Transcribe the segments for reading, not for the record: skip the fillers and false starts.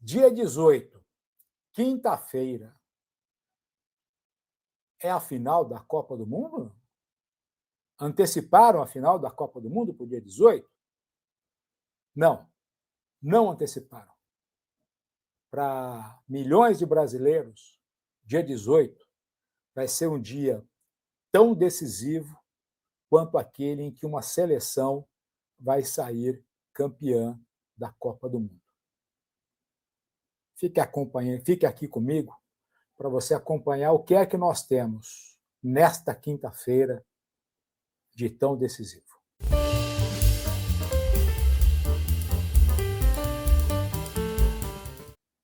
Dia 18, quinta-feira, é a final da Copa do Mundo? Anteciparam a final da Copa do Mundo para o dia 18? Não, não anteciparam. Para milhões de brasileiros, dia 18 vai ser um dia tão decisivo quanto aquele em que uma seleção vai sair campeã da Copa do Mundo. Fique aqui comigo para você acompanhar o que é que nós temos nesta quinta-feira de tão decisivo.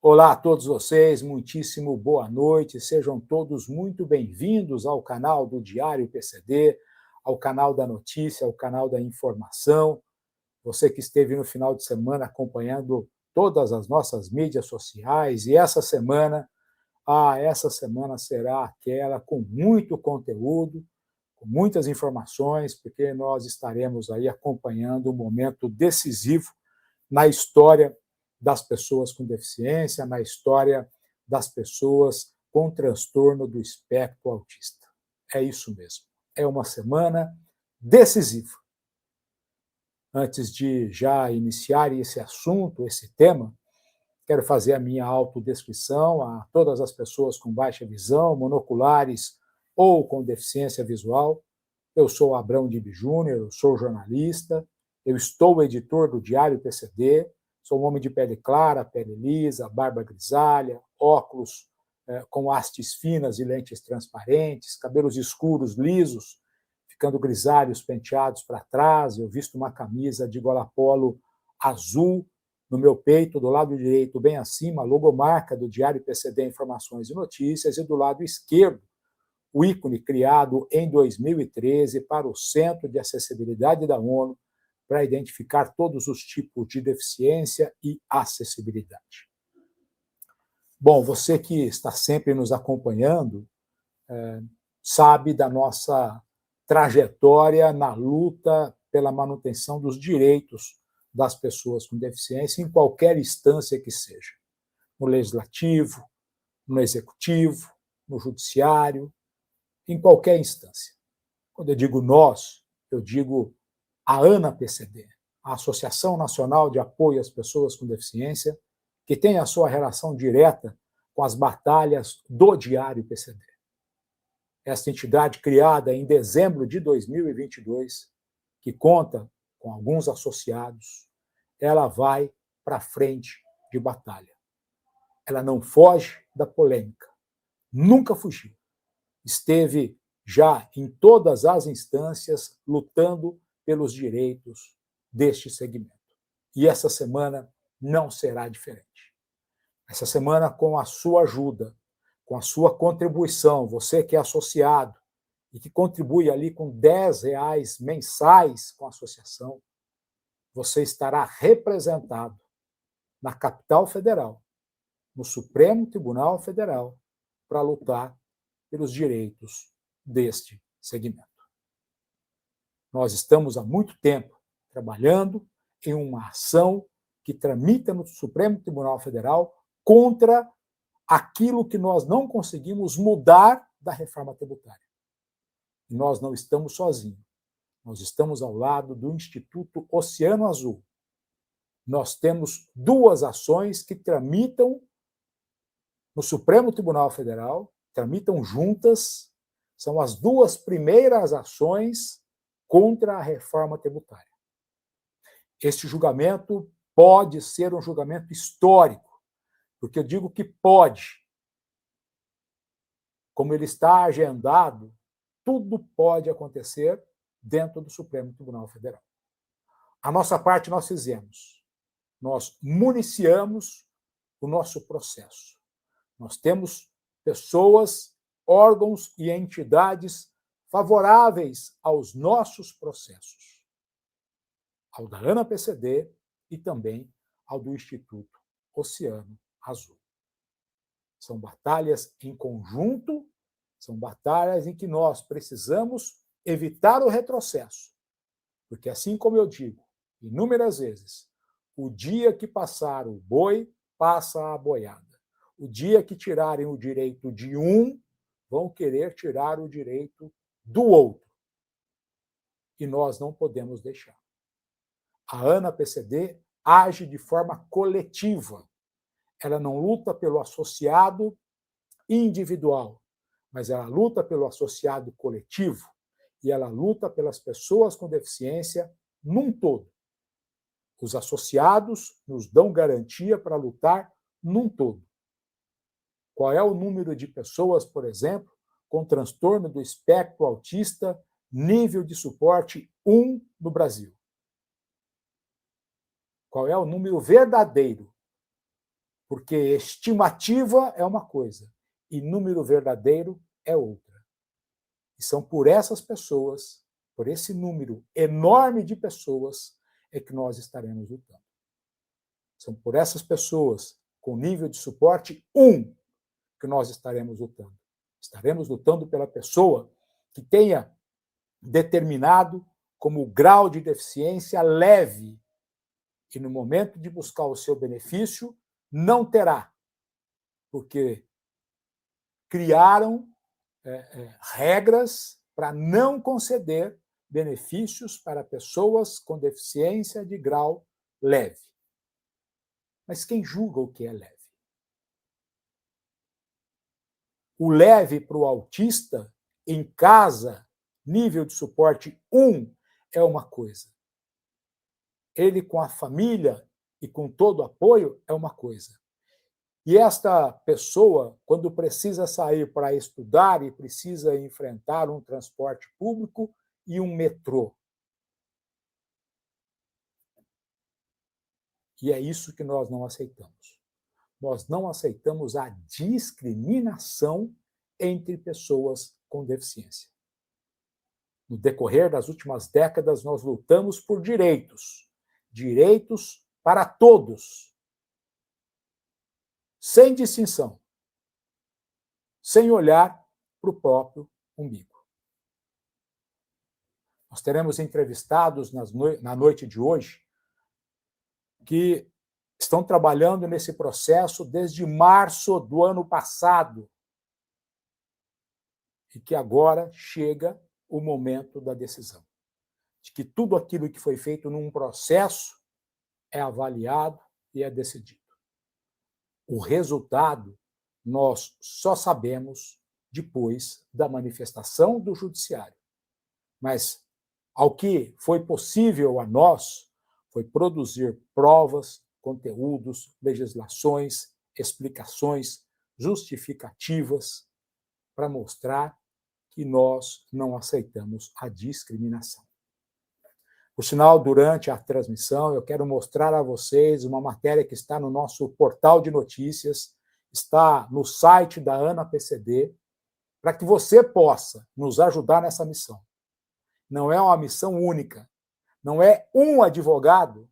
Olá a todos vocês, muitíssimo boa noite, sejam todos muito bem-vindos ao canal do Diário PCD, ao canal da notícia, ao canal da informação. Você que esteve no final de semana acompanhando todas as nossas mídias sociais, e essa semana será aquela com muito conteúdo, com muitas informações, porque nós estaremos aí acompanhando um momento decisivo na história das pessoas com deficiência, na história das pessoas com transtorno do espectro autista. É isso mesmo. É uma semana decisiva. Antes de já iniciar esse assunto, esse tema, quero fazer a minha autodescrição a todas as pessoas com baixa visão, monoculares ou com deficiência visual. Eu sou Abrão Dib Júnior, eu sou jornalista, eu estou editor do Diário PCD, sou um homem de pele clara, pele lisa, barba grisalha, óculos com hastes finas e lentes transparentes, cabelos escuros, lisos, ficando grisalhos, penteados para trás. Eu visto uma camisa de gola polo azul, no meu peito, do lado direito, bem acima, a logomarca do Diário PCD Informações e Notícias, e do lado esquerdo, o ícone criado em 2013 para o Centro de Acessibilidade da ONU, para identificar todos os tipos de deficiência e acessibilidade. Bom, você que está sempre nos acompanhando, sabe da nossa trajetória na luta pela manutenção dos direitos das pessoas com deficiência em qualquer instância que seja, no legislativo, no executivo, no judiciário, em qualquer instância. Quando eu digo nós, eu digo a ANA-PCD, a Associação Nacional de Apoio às Pessoas com Deficiência, que tem a sua relação direta com as batalhas do Diário PCD. Esta entidade, criada em dezembro de 2022, que conta com alguns associados, ela vai para frente de batalha. Ela não foge da polêmica, nunca fugiu. Esteve já em todas as instâncias lutando pelos direitos deste segmento. E essa semana não será diferente. Essa semana, com a sua ajuda, com a sua contribuição, você que é associado e que contribui ali com R$10 mensais com a associação, você estará representado na capital federal, no Supremo Tribunal Federal, para lutar pelos direitos deste segmento. Nós estamos há muito tempo trabalhando em uma ação que tramita no Supremo Tribunal Federal contra aquilo que nós não conseguimos mudar da reforma tributária. E nós não estamos sozinhos. Nós estamos ao lado do Instituto Oceano Azul. Nós temos duas ações que tramitam no Supremo Tribunal Federal, tramitam juntas, são as duas primeiras ações contra a reforma tributária. Este julgamento pode ser um julgamento histórico, porque eu digo que pode. Como ele está agendado, tudo pode acontecer dentro do Supremo Tribunal Federal. A nossa parte nós fizemos. Nós municiamos o nosso processo. Nós temos pessoas, órgãos e entidades favoráveis aos nossos processos, ao da ANA-PCD e também ao do Instituto Oceano Azul. São batalhas em conjunto, são batalhas em que nós precisamos evitar o retrocesso, porque, assim como eu digo inúmeras vezes, o dia que passar o boi passa a boiada. O dia que tirarem o direito de um, vão querer tirar o direito do outro. E nós não podemos deixar. A ANA-PCD age de forma coletiva. Ela não luta pelo associado individual, mas ela luta pelo associado coletivo e ela luta pelas pessoas com deficiência num todo. Os associados nos dão garantia para lutar num todo. Qual é o número de pessoas, por exemplo, com transtorno do espectro autista, nível de suporte 1 no Brasil? Qual é o número verdadeiro? Porque estimativa é uma coisa e número verdadeiro é outra. E são por essas pessoas, por esse número enorme de pessoas, é que nós estaremos lutando. São por essas pessoas com nível de suporte 1 que nós estaremos lutando. Estaremos lutando pela pessoa que tenha determinado como grau de deficiência leve e no momento de buscar o seu benefício não terá, porque criaram regras para não conceder benefícios para pessoas com deficiência de grau leve. Mas quem julga o que é leve? O leve para o autista, em casa, nível de suporte 1, é uma coisa. Ele com a família e com todo o apoio é uma coisa. E esta pessoa, quando precisa sair para estudar e precisa enfrentar um transporte público e um metrô. E é isso que nós não aceitamos. Nós não aceitamos a discriminação entre pessoas com deficiência. No decorrer das últimas décadas, nós lutamos por direitos. Direitos para todos. Sem distinção, sem olhar para o próprio umbigo. Nós teremos entrevistados na noite de hoje que estão trabalhando nesse processo desde março do ano passado e que agora chega o momento da decisão. De que tudo aquilo que foi feito num processo é avaliado e é decidido. O resultado nós só sabemos depois da manifestação do judiciário. Mas ao que foi possível a nós foi produzir provas, conteúdos, legislações, explicações, justificativas para mostrar que nós não aceitamos a discriminação. Por sinal, durante a transmissão, eu quero mostrar a vocês uma matéria que está no nosso portal de notícias, está no site da ANA-PCD, para que você possa nos ajudar nessa missão. Não é uma missão única, não é um advogado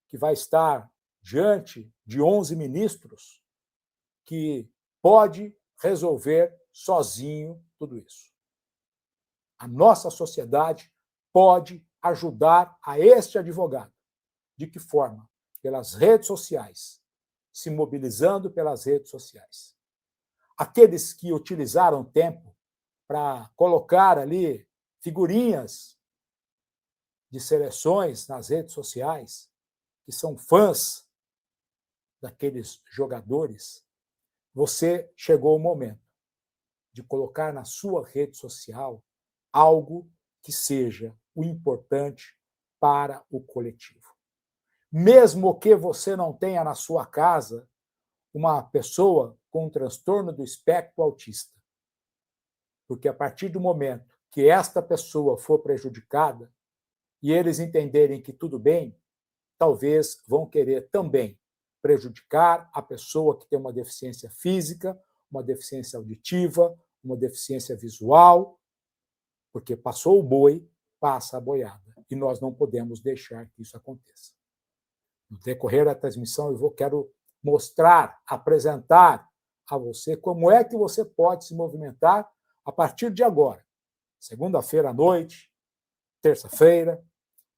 que vai estar diante de 11 ministros que pode resolver sozinho tudo isso. A nossa sociedade pode ajudar a este advogado. De que forma? Pelas redes sociais, se mobilizando pelas redes sociais. Aqueles que utilizaram tempo para colocar ali figurinhas de seleções nas redes sociais, que são fãs daqueles jogadores, você chegou o momento de colocar na sua rede social algo que seja o importante para o coletivo. Mesmo que você não tenha na sua casa uma pessoa com transtorno do espectro autista, porque a partir do momento que esta pessoa for prejudicada e eles entenderem que tudo bem, talvez vão querer também prejudicar a pessoa que tem uma deficiência física, uma deficiência auditiva, uma deficiência visual, porque passou o boi, passa a boiada. E nós não podemos deixar que isso aconteça. No decorrer da transmissão, quero mostrar, apresentar a você como é que você pode se movimentar a partir de agora. Segunda-feira à noite, terça-feira,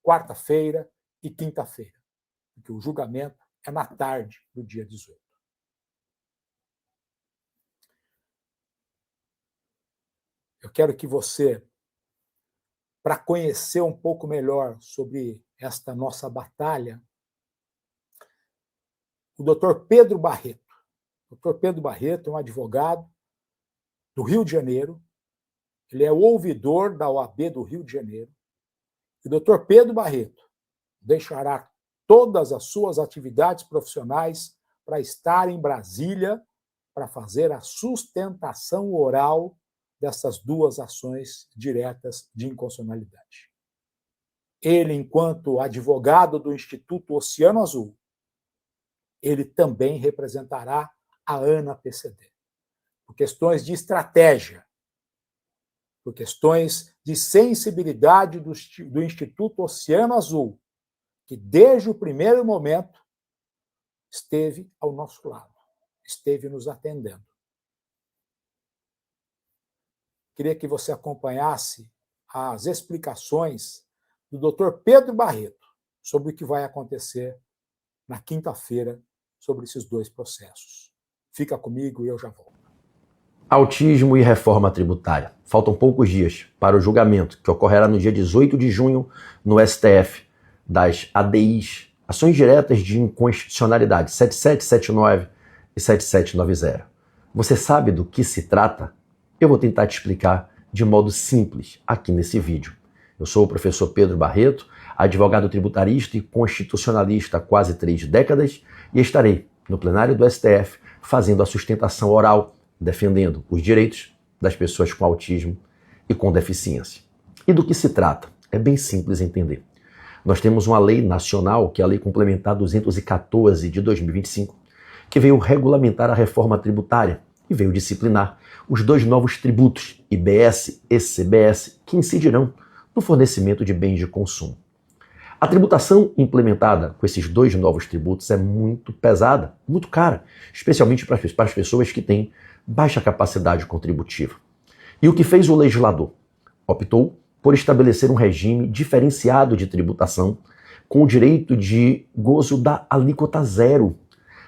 quarta-feira e quinta-feira. Porque o julgamento é na tarde do dia 18. Eu quero que você, para conhecer um pouco melhor sobre esta nossa batalha, o Dr. Pedro Barreto. O Dr. Pedro Barreto é um advogado do Rio de Janeiro, ele é o ouvidor da OAB do Rio de Janeiro. E o Dr. Pedro Barreto deixará todas as suas atividades profissionais para estar em Brasília para fazer a sustentação oral dessas duas ações diretas de inconstitucionalidade. Ele, enquanto advogado do Instituto Oceano Azul, ele também representará a ANA-PCD, por questões de estratégia, por questões de sensibilidade do Instituto Oceano Azul, que desde o primeiro momento esteve ao nosso lado, esteve nos atendendo. Queria que você acompanhasse as explicações do Dr. Pedro Barreto sobre o que vai acontecer na quinta-feira sobre esses dois processos. Fica comigo e eu já volto. Autismo e reforma tributária. Faltam poucos dias para o julgamento, que ocorrerá no dia 18 de junho no STF, das ADIs, Ações Diretas de Inconstitucionalidade 7779 e 7790. Você sabe do que se trata? Eu vou tentar te explicar de modo simples aqui nesse vídeo. Eu sou o professor Pedro Barreto, advogado tributarista e constitucionalista há quase 3 décadas e estarei no plenário do STF fazendo a sustentação oral, defendendo os direitos das pessoas com autismo e com deficiência. E do que se trata? É bem simples entender. Nós temos uma lei nacional, que é a Lei Complementar 214 de 2025, que veio regulamentar a reforma tributária e veio disciplinar os 2 novos tributos, IBS e CBS, que incidirão no fornecimento de bens de consumo. A tributação implementada com esses 2 novos tributos é muito pesada, muito cara, especialmente para as pessoas que têm baixa capacidade contributiva. E o que fez o legislador? Optou por estabelecer um regime diferenciado de tributação com o direito de gozo da alíquota zero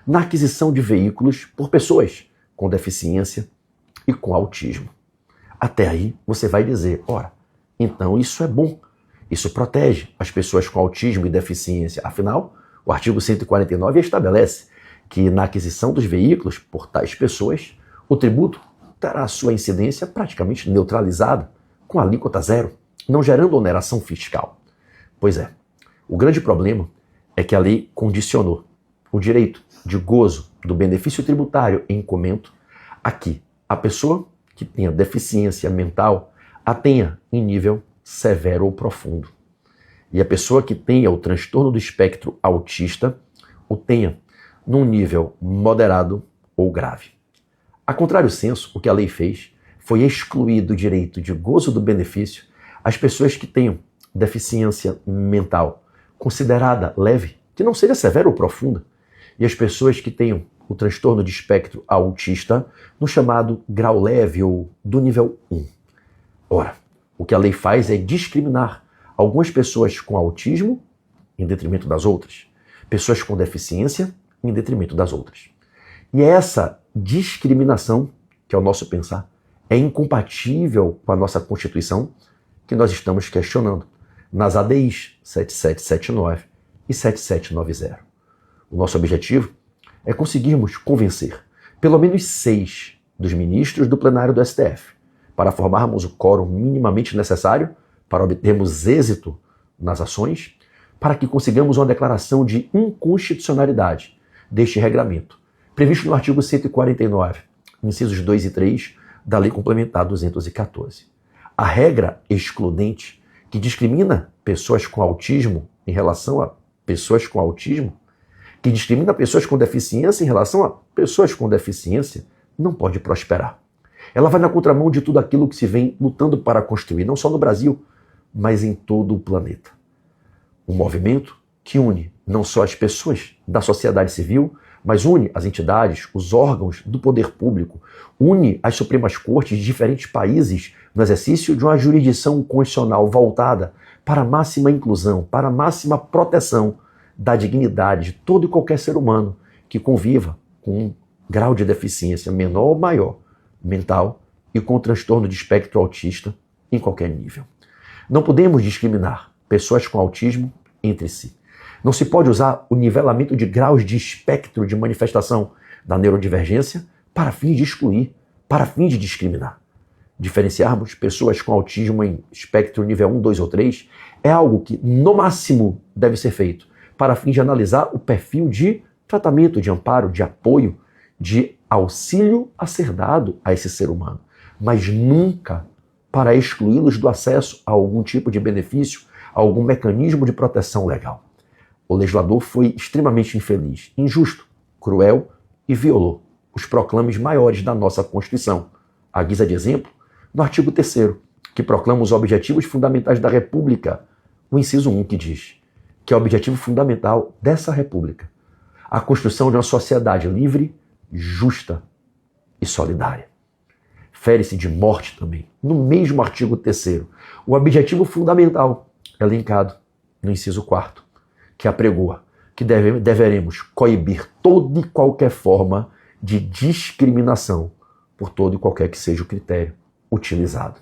na aquisição de veículos por pessoas com deficiência e com autismo. Até aí você vai dizer, ora, então isso é bom, isso protege as pessoas com autismo e deficiência. Afinal, o artigo 149 estabelece que na aquisição dos veículos por tais pessoas, o tributo terá sua incidência praticamente neutralizada, com alíquota zero, não gerando oneração fiscal. Pois é, o grande problema é que a lei condicionou o direito de gozo do benefício tributário em comento a que a pessoa que tenha deficiência mental a tenha em nível severo ou profundo. E a pessoa que tenha o transtorno do espectro autista o tenha num nível moderado ou grave. A contrário senso, o que a lei fez foi excluir do direito de gozo do benefício as pessoas que tenham deficiência mental considerada leve, que não seja severa ou profunda, e as pessoas que tenham o transtorno de espectro autista no chamado grau leve ou do nível 1. Ora, o que a lei faz é discriminar algumas pessoas com autismo em detrimento das outras, pessoas com deficiência em detrimento das outras. E é essa discriminação, que ao nosso pensar, é incompatível com a nossa Constituição, que nós estamos questionando nas ADIs 7779 e 7790. O nosso objetivo é conseguirmos convencer pelo menos 6 dos ministros do plenário do STF para formarmos o quórum minimamente necessário para obtermos êxito nas ações, para que consigamos uma declaração de inconstitucionalidade deste regramento, previsto no artigo 149, incisos 2 e 3 da Lei Complementar 214. A regra excludente que discrimina pessoas com autismo em relação a pessoas com autismo, que discrimina pessoas com deficiência em relação a pessoas com deficiência, não pode prosperar. Ela vai na contramão de tudo aquilo que se vem lutando para construir, não só no Brasil, mas em todo o planeta. Um movimento que une não só as pessoas da sociedade civil, mas une as entidades, os órgãos do poder público, une as Supremas Cortes de diferentes países no exercício de uma jurisdição constitucional voltada para a máxima inclusão, para a máxima proteção da dignidade de todo e qualquer ser humano que conviva com um grau de deficiência menor ou maior, mental e com transtorno de espectro autista em qualquer nível. Não podemos discriminar pessoas com autismo entre si. Não se pode usar o nivelamento de graus de espectro de manifestação da neurodivergência para fins de excluir, para fins de discriminar. Diferenciarmos pessoas com autismo em espectro nível 1, 2 ou 3 é algo que, no máximo, deve ser feito para fins de analisar o perfil de tratamento, de amparo, de apoio, de auxílio a ser dado a esse ser humano, mas nunca para excluí-los do acesso a algum tipo de benefício, a algum mecanismo de proteção legal. O legislador foi extremamente infeliz, injusto, cruel e violou os proclames maiores da nossa Constituição. À guisa de exemplo, no artigo 3º, que proclama os objetivos fundamentais da República, o inciso 1 que diz que é o objetivo fundamental dessa República a construção de uma sociedade livre, justa e solidária. Fere-se de morte também, no mesmo artigo 3º, o objetivo fundamental elencado no inciso 4º, que apregoa que deveremos coibir toda e qualquer forma de discriminação por todo e qualquer que seja o critério utilizado.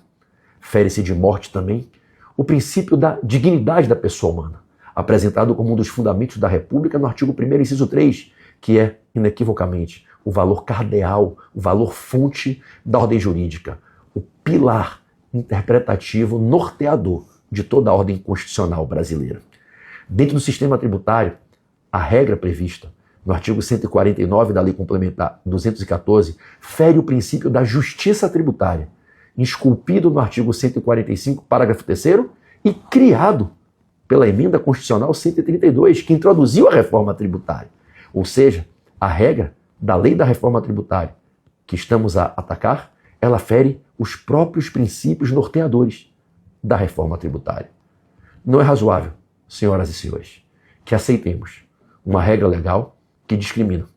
Fere-se de morte também o princípio da dignidade da pessoa humana, apresentado como um dos fundamentos da República no artigo 1º, inciso 3, que é, inequivocamente, o valor cardeal, o valor fonte da ordem jurídica, o pilar interpretativo norteador de toda a ordem constitucional brasileira. Dentro do sistema tributário, a regra prevista no artigo 149 da Lei Complementar 214 fere o princípio da justiça tributária, esculpido no artigo 145, parágrafo 3º, e criado pela Emenda Constitucional 132, que introduziu a reforma tributária. Ou seja, a regra da Lei da Reforma Tributária que estamos a atacar, ela fere os próprios princípios norteadores da reforma tributária. Não é razoável, senhoras e senhores, que aceitemos uma regra legal que discrimina,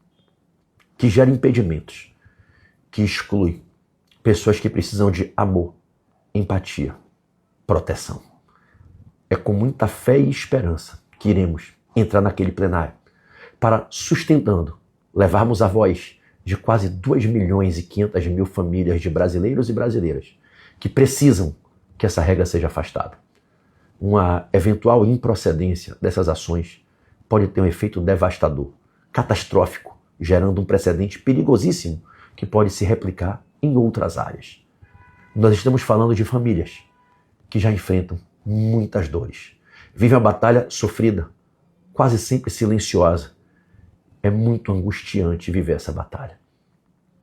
que gera impedimentos, que exclui pessoas que precisam de amor, empatia, proteção. É com muita fé e esperança que iremos entrar naquele plenário para, sustentando, levarmos a voz de quase 2.500.000 famílias de brasileiros e brasileiras que precisam que essa regra seja afastada. Uma eventual improcedência dessas ações pode ter um efeito devastador, catastrófico, gerando um precedente perigosíssimo que pode se replicar em outras áreas. Nós estamos falando de famílias que já enfrentam muitas dores. Vivem uma batalha sofrida, quase sempre silenciosa. É muito angustiante viver essa batalha.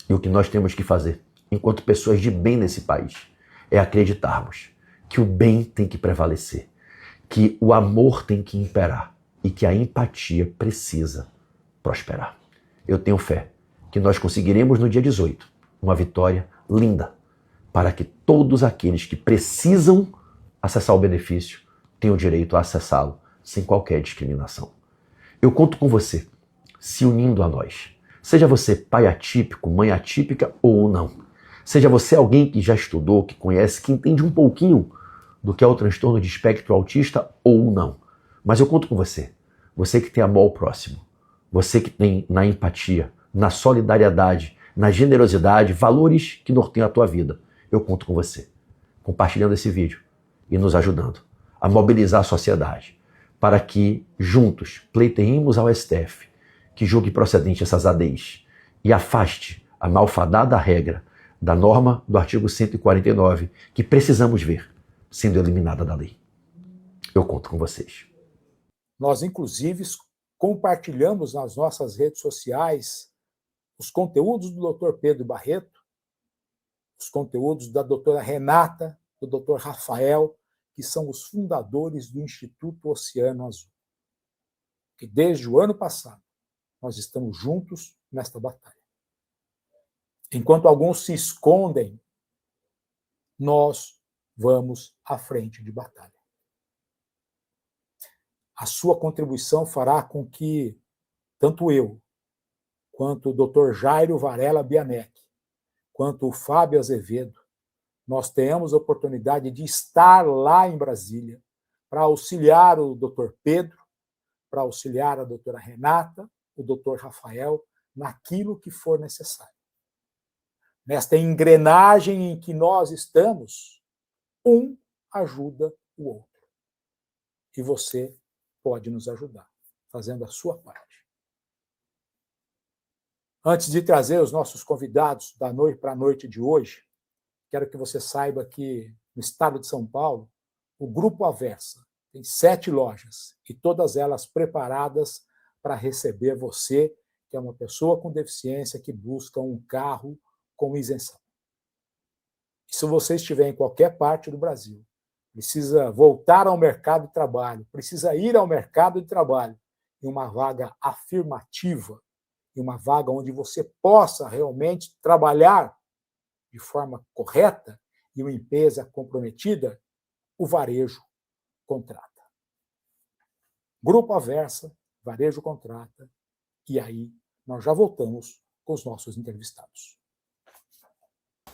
E o que nós temos que fazer, enquanto pessoas de bem nesse país, é acreditarmos que o bem tem que prevalecer, que o amor tem que imperar e que a empatia precisa prosperar. Eu tenho fé que nós conseguiremos no dia 18 uma vitória linda para que todos aqueles que precisam acessar o benefício tenham o direito a acessá-lo sem qualquer discriminação. Eu conto com você, se unindo a nós. Seja você pai atípico, mãe atípica ou não. Seja você alguém que já estudou, que conhece, que entende um pouquinho do que é o transtorno de espectro autista ou não. Mas eu conto com você. Você que tem amor ao próximo. Você que tem na empatia, na solidariedade, na generosidade, valores que norteiam a tua vida. Eu conto com você. Compartilhando esse vídeo e nos ajudando a mobilizar a sociedade para que juntos pleiteemos ao STF que julgue procedente essas ADIs e afaste a malfadada regra da norma do artigo 149 que precisamos ver sendo eliminada da lei. Eu conto com vocês. Nós, inclusive, compartilhamos nas nossas redes sociais os conteúdos do Dr. Pedro Barreto, os conteúdos da doutora Renata, do Dr. Rafael, que são os fundadores do Instituto Oceano Azul. Que desde o ano passado nós estamos juntos nesta batalha. Enquanto alguns se escondem, nós vamos à frente de batalha. A sua contribuição fará com que tanto eu, quanto o Dr. Jairo Varela Bianec, quanto o Fábio Azevedo, nós tenhamos a oportunidade de estar lá em Brasília para auxiliar o Dr. Pedro, para auxiliar a doutora Renata, o doutor Rafael, naquilo que for necessário. Nesta engrenagem em que nós estamos, um ajuda o outro. E você pode nos ajudar, fazendo a sua parte. Antes de trazer os nossos convidados da noite para a noite de hoje, quero que você saiba que no estado de São Paulo, o Grupo Aversa tem 7 lojas, e todas elas preparadas para receber você, que é uma pessoa com deficiência que busca um carro com isenção. E se você estiver em qualquer parte do Brasil, precisa voltar ao mercado de trabalho, precisa ir ao mercado de trabalho em uma vaga afirmativa, em uma vaga onde você possa realmente trabalhar de forma correta e uma empresa comprometida, o varejo contrata. Grupo Aversa, varejo contrata, e aí nós já voltamos com os nossos entrevistados.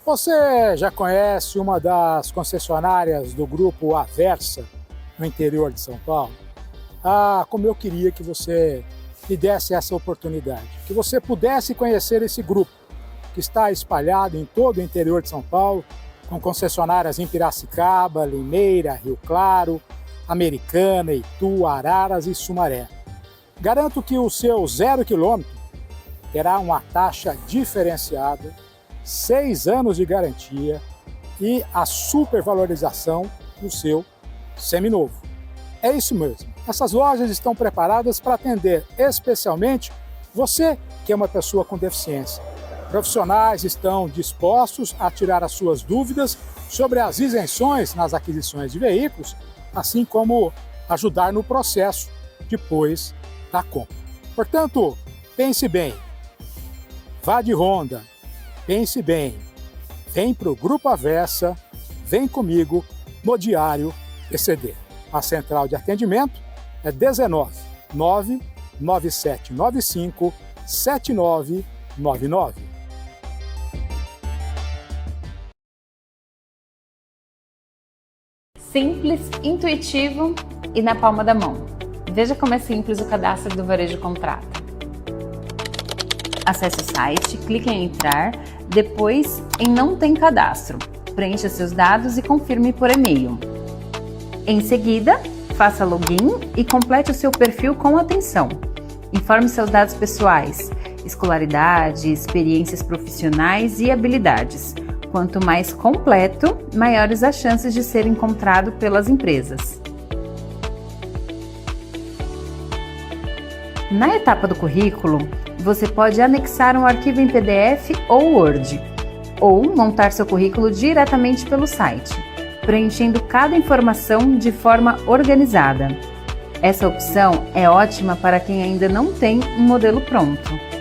Você já conhece uma das concessionárias do Grupo Aversa no interior de São Paulo? Como eu queria que você me desse essa oportunidade, que você pudesse conhecer esse grupo, que está espalhado em todo o interior de São Paulo, com concessionárias em Piracicaba, Limeira, Rio Claro, Americana, Itu, Araras e Sumaré. Garanto que o seu 0 km terá uma taxa diferenciada, 6 anos de garantia e a supervalorização do seu seminovo. É isso mesmo. Essas lojas estão preparadas para atender especialmente você que é uma pessoa com deficiência. Profissionais estão dispostos a tirar as suas dúvidas sobre as isenções nas aquisições de veículos, assim como ajudar no processo depois da compra. Portanto, pense bem, vá de Honda, pense bem, vem para o Grupo Aversa, vem comigo no Diário PCD. A central de atendimento é 19 99795 7999. Simples, intuitivo e na palma da mão. Veja como é simples o cadastro do Varejo Contrata. Acesse o site, clique em entrar, depois em não tem cadastro. Preencha seus dados e confirme por e-mail. Em seguida, faça login e complete o seu perfil com atenção. Informe seus dados pessoais, escolaridade, experiências profissionais e habilidades. Quanto mais completo, maiores as chances de ser encontrado pelas empresas. Na etapa do currículo, você pode anexar um arquivo em PDF ou Word, ou montar seu currículo diretamente pelo site, preenchendo cada informação de forma organizada. Essa opção é ótima para quem ainda não tem um modelo pronto.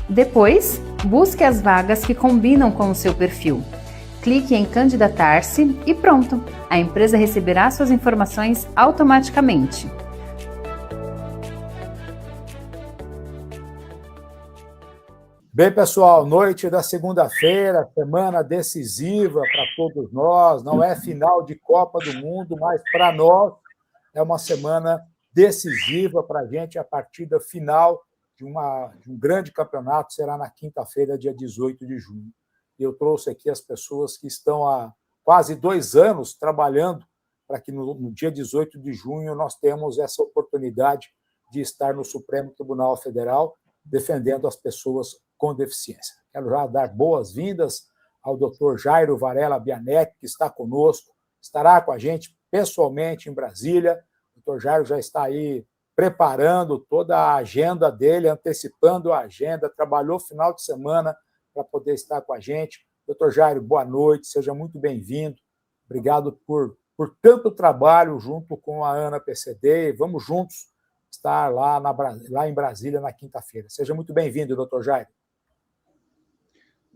Depois, busque as vagas que combinam com o seu perfil. Clique em candidatar-se e pronto! A empresa receberá suas informações automaticamente. Bem, pessoal, noite da segunda-feira, semana decisiva para todos nós. Não é final de Copa do Mundo, mas para nós é uma semana decisiva para a gente. A partida final de um grande campeonato será na quinta-feira, dia 18 de junho. Eu trouxe aqui as pessoas que estão há quase 2 anos trabalhando para que no dia 18 de junho nós temos essa oportunidade de estar no Supremo Tribunal Federal defendendo as pessoas com deficiência. Quero já dar boas-vindas ao Dr. Jairo Varela Bianec, que está conosco, estará com a gente pessoalmente em Brasília. O Dr. Jairo já está aí preparando toda a agenda dele, antecipando a agenda, trabalhou final de semana para poder estar com a gente. Dr. Jairo, boa noite, seja muito bem-vindo. Obrigado por tanto trabalho junto com a Ana PCD. Vamos juntos estar lá em Brasília na quinta-feira. Seja muito bem-vindo, Dr. Jairo.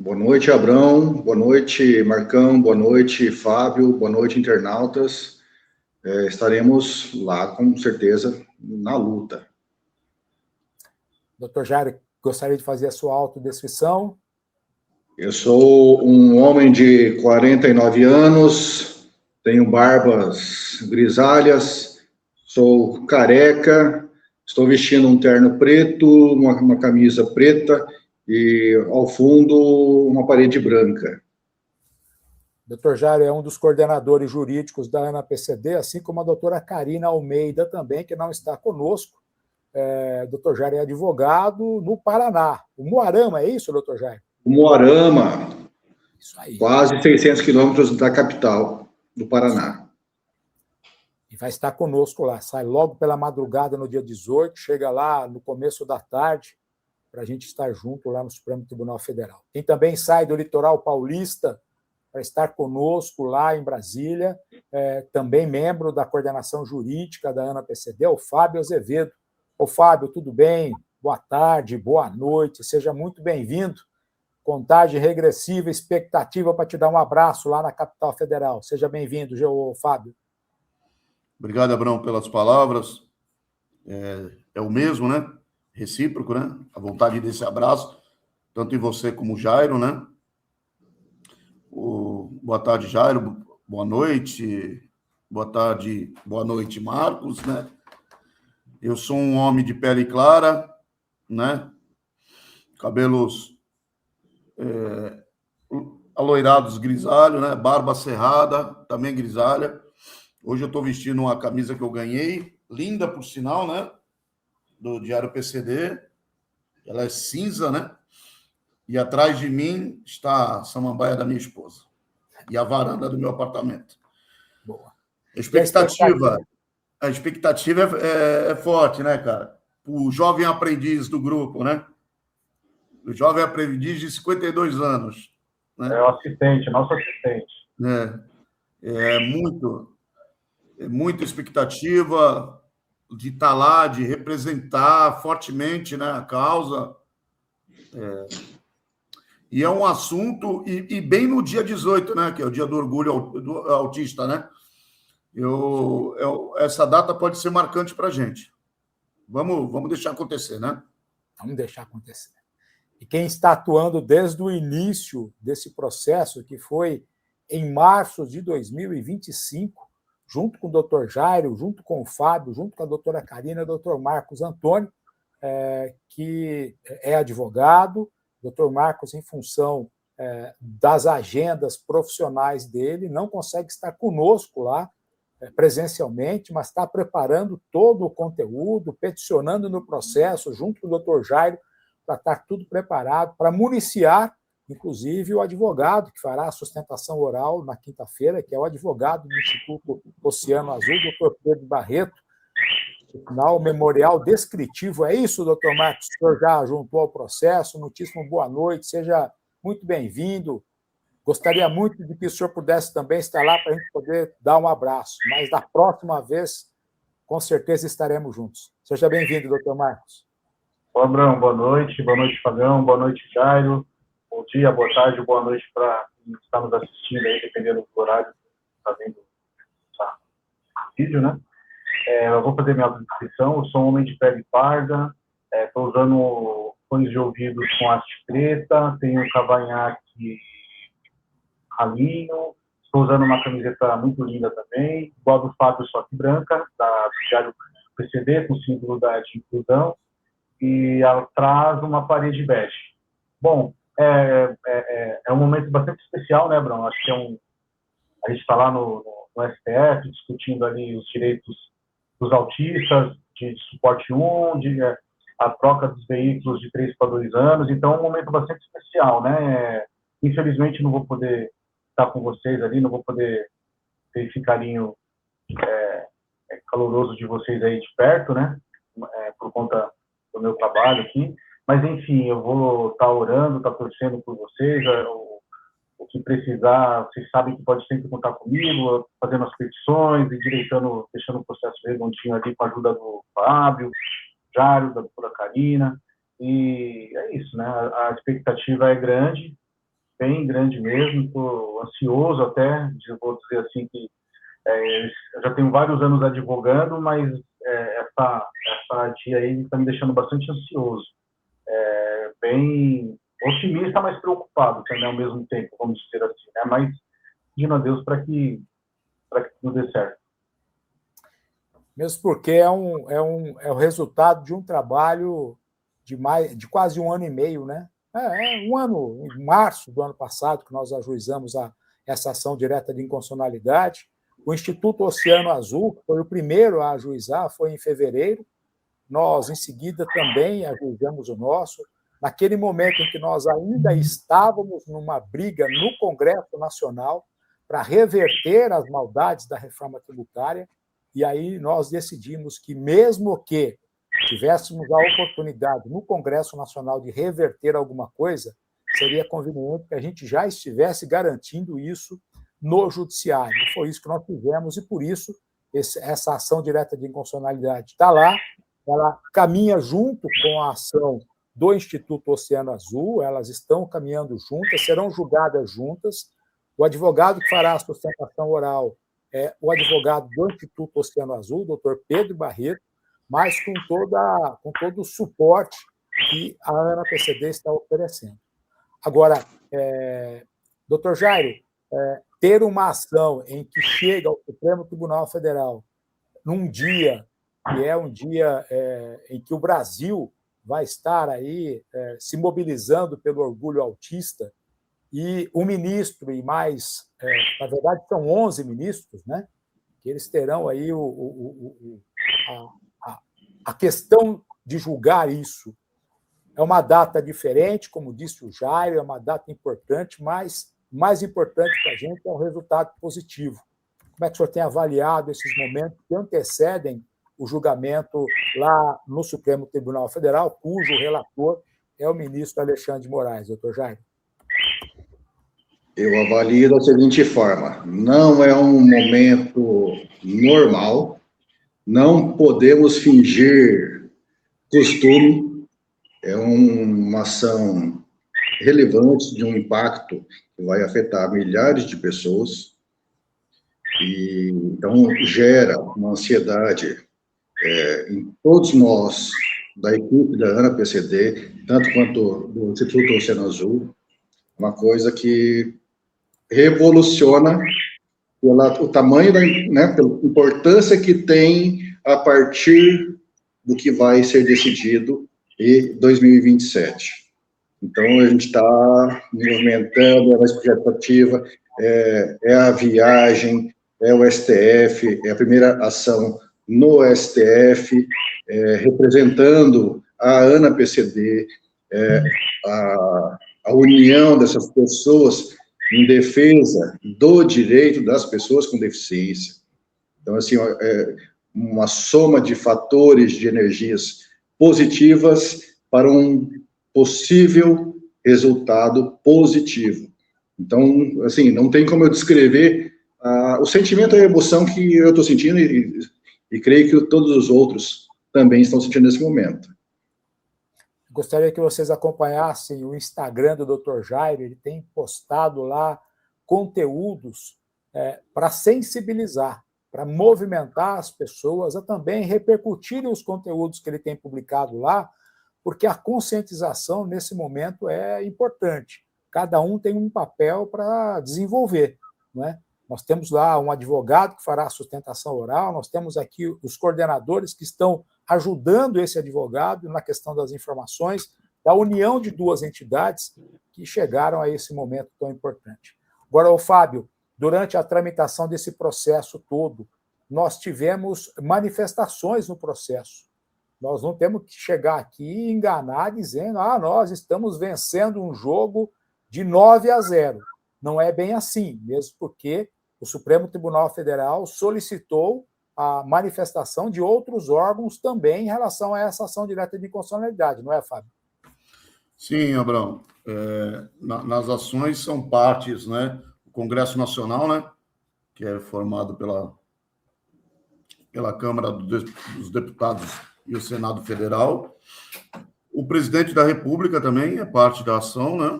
Boa noite, Abrão. Boa noite, Marcão. Boa noite, Fábio. Boa noite, internautas. Estaremos lá, com certeza, na luta. Dr. Jairo, gostaria de fazer a sua autodescrição. Eu sou um homem de 49 anos, tenho barbas grisalhas, sou careca, estou vestindo um terno preto, uma camisa preta e, ao fundo, uma parede branca. Dr. Jairo é um dos coordenadores jurídicos da ANA-PCD, assim como a doutora Karina Almeida também, que não está conosco. Dr. Jairo é advogado no Paraná. O Moarama, é isso, Dr. Jairo? O Moarama, Isso aí. Quase 600 quilômetros da capital do Paraná. E vai estar conosco lá. Sai logo pela madrugada no dia 18, chega lá no começo da tarde, para a gente estar junto lá no Supremo Tribunal Federal. Quem também sai do litoral paulista para estar conosco lá em Brasília, também membro da coordenação jurídica da ANA-PCD, o Fábio Azevedo. Ô, Fábio, tudo bem? Boa tarde, boa noite, seja muito bem-vindo. Contagem regressiva, expectativa para te dar um abraço lá na capital federal. Seja bem-vindo, Fábio. Obrigado, Abrão, pelas palavras. É o mesmo, né? Recíproco, né? A vontade desse abraço, tanto em você como o Jairo, né? Boa tarde, Jairo. Boa noite. Boa tarde, boa noite, Marcos, né? Eu sou um homem de pele clara, né? Cabelos aloirados grisalho, né? Barba cerrada, também grisalha. Hoje eu estou vestindo uma camisa que eu ganhei, linda por sinal, né? Do Diário PCD. Ela é cinza, né? E atrás de mim está a samambaia da minha esposa e a varanda do meu apartamento. Boa. A expectativa é forte, né, cara? O jovem aprendiz do grupo, né? O jovem aprendiz de 52 anos. Né? É o assistente, nosso assistente. Muita expectativa de estar lá, de representar fortemente, né, a causa. E é um assunto, e bem no dia 18, né, que é o dia do orgulho do autista, né? Essa data pode ser marcante para a gente. Vamos deixar acontecer, né? Vamos deixar acontecer. E quem está atuando desde o início desse processo, que foi em março de 2025, junto com o Dr. Jairo, junto com o Fábio, junto com a doutora Karina e o Dr. Marcos Antônio, que é advogado. Dr. Marcos, em função das agendas profissionais dele, não consegue estar conosco lá presencialmente, mas está preparando todo o conteúdo, peticionando no processo, junto com o Dr. Jairo, para estar tudo preparado, para municiar, inclusive, o advogado que fará a sustentação oral na quinta-feira, que é o advogado do Instituto Oceano Azul, Dr. Pedro Barreto. Afinal, o memorial descritivo, é isso, doutor Marcos? O senhor já juntou ao processo, muitíssimo boa noite, seja muito bem-vindo. Gostaria muito de que o senhor pudesse também estar lá para a gente poder dar um abraço, mas da próxima vez, com certeza, estaremos juntos. Seja bem-vindo, doutor Marcos. Olá, Abrão, boa noite, Fabião, boa noite, Jairo, bom dia, boa tarde, boa noite para quem está nos assistindo aí, dependendo do horário que está vendo esse vídeo, né? Eu vou fazer minha descrição. Eu sou um homem de pele parda, estou usando fones de ouvidos com haste preta, tenho um cavanhaque ralinho, estou usando uma camiseta muito linda também, igual do Fábio, só que branca, do Diário PCD, com símbolo da inclusão, e atrás uma parede bege. Bom, é um momento bastante especial, né, Bruno? Acho que a gente está lá no STF, discutindo ali os direitos dos autistas, de suporte 1, a troca dos veículos de 3 para 2 anos, então é um momento bastante especial, né? Infelizmente não vou poder estar com vocês ali, não vou poder ter esse carinho caloroso de vocês aí de perto, né? Por conta do meu trabalho aqui, mas enfim, eu vou estar orando, estar torcendo por vocês, o que precisar, vocês sabem que pode sempre contar comigo, fazendo as petições, endireitando, deixando o processo redondinho ali com a ajuda do Fábio, Jário, da doutora Karina, e é isso, né? A expectativa é grande, bem grande mesmo, estou ansioso até, vou dizer assim que eu já tenho vários anos advogando, mas essa dia aí está me deixando bastante ansioso, bem otimista, mas preocupado também ao mesmo tempo, vamos dizer assim, né? Mas pedindo a Deus para que tudo dê certo. Mesmo porque é o resultado de um trabalho de quase 1 ano e meio, né? Um ano, em março do ano passado, que nós ajuizamos essa ação direta de inconstitucionalidade. O Instituto Oceano Azul, que foi o primeiro a ajuizar, foi em fevereiro. Nós, em seguida, também ajuizamos o nosso. Naquele momento em que nós ainda estávamos numa briga no Congresso Nacional para reverter as maldades da reforma tributária, e aí nós decidimos que, mesmo que tivéssemos a oportunidade no Congresso Nacional de reverter alguma coisa, seria conveniente que a gente já estivesse garantindo isso no Judiciário. Foi isso que nós fizemos e, por isso, essa ação direta de inconstitucionalidade está lá, ela caminha junto com a ação do Instituto Oceano Azul, elas estão caminhando juntas, serão julgadas juntas. O advogado que fará a sustentação oral é o advogado do Instituto Oceano Azul, doutor Pedro Barreto, mas com todo o suporte que a ANA-PCD está oferecendo. Agora, doutor Jairo, ter uma ação em que chega ao Supremo Tribunal Federal num dia que é um dia em que o Brasil vai estar aí se mobilizando pelo orgulho autista, e o ministro e mais, na verdade, são 11 ministros, né? Que eles terão aí a questão de julgar isso. É uma data diferente, como disse o Jairo, é uma data importante, mas mais importante para a gente é o resultado positivo. Como é que o senhor tem avaliado esses momentos que antecedem o julgamento lá no Supremo Tribunal Federal, cujo relator é o ministro Alexandre de Moraes, doutor Jairo? Eu avalio da seguinte forma: não é um momento normal, não podemos fingir costume, é uma ação relevante de um impacto que vai afetar milhares de pessoas, e então gera uma ansiedade em todos nós, da equipe da ANA-PCD, tanto quanto do Instituto Oceano Azul, uma coisa que revoluciona pelo tamanho, pela importância que tem a partir do que vai ser decidido em 2027. Então, a gente está movimentando, é uma expectativa, é a viagem, é o STF, é a primeira ação no STF, representando a ANA-PCD, a união dessas pessoas em defesa do direito das pessoas com deficiência. Então, assim, uma soma de fatores, de energias positivas para um possível resultado positivo. Então, assim, não tem como eu descrever o sentimento e a emoção que eu estou sentindo e creio que todos os outros também estão sentindo nesse momento. Gostaria que vocês acompanhassem o Instagram do Dr. Jairo. Ele tem postado lá conteúdos para sensibilizar, para movimentar as pessoas a também repercutirem os conteúdos que ele tem publicado lá, porque a conscientização, nesse momento, é importante. Cada um tem um papel para desenvolver, não é? Nós temos lá um advogado que fará a sustentação oral, nós temos aqui os coordenadores que estão ajudando esse advogado na questão das informações, da união de duas entidades que chegaram a esse momento tão importante. Agora, Fábio, durante a tramitação desse processo todo, nós tivemos manifestações no processo. Nós não temos que chegar aqui e enganar dizendo nós estamos vencendo um jogo de 9-0. Não é bem assim, mesmo porque o Supremo Tribunal Federal solicitou a manifestação de outros órgãos também em relação a essa ação direta de inconstitucionalidade, não é, Fábio? Sim, Abrão. Nas ações são partes, né? O Congresso Nacional, né? Que é formado pela Câmara dos Deputados e o Senado Federal. O presidente da República também é parte da ação, né?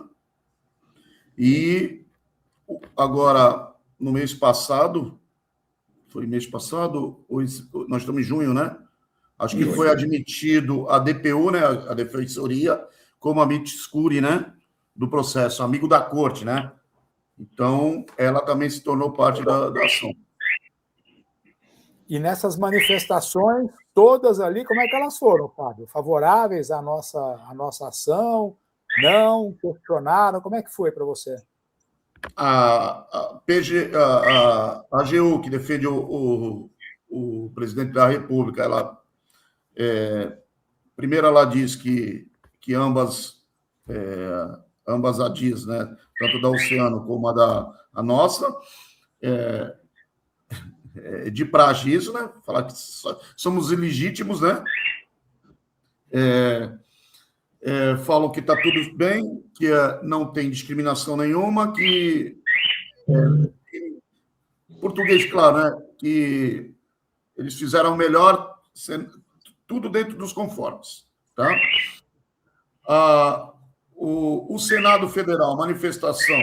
E agora, no mês passado, foi mês passado, nós estamos em junho, né? Acho que foi admitido a DPU, né, a Defensoria, como amicus curiae, né, do processo, amigo da corte, né? Então, ela também se tornou parte da ação. E nessas manifestações, todas ali, como é que elas foram, Fábio? Favoráveis à nossa ação? Não? Questionaram? Como é que foi para você? A AGU, que defende o presidente da República, primeiro ela diz que ambas ADIs, né, tanto da Oceano como a nossa, de praxe isso, né, falar que somos ilegítimos, né, falam que está tudo bem, que não tem discriminação nenhuma, que português, claro, né, que eles fizeram melhor, tudo dentro dos conformes, tá? O Senado Federal, manifestação,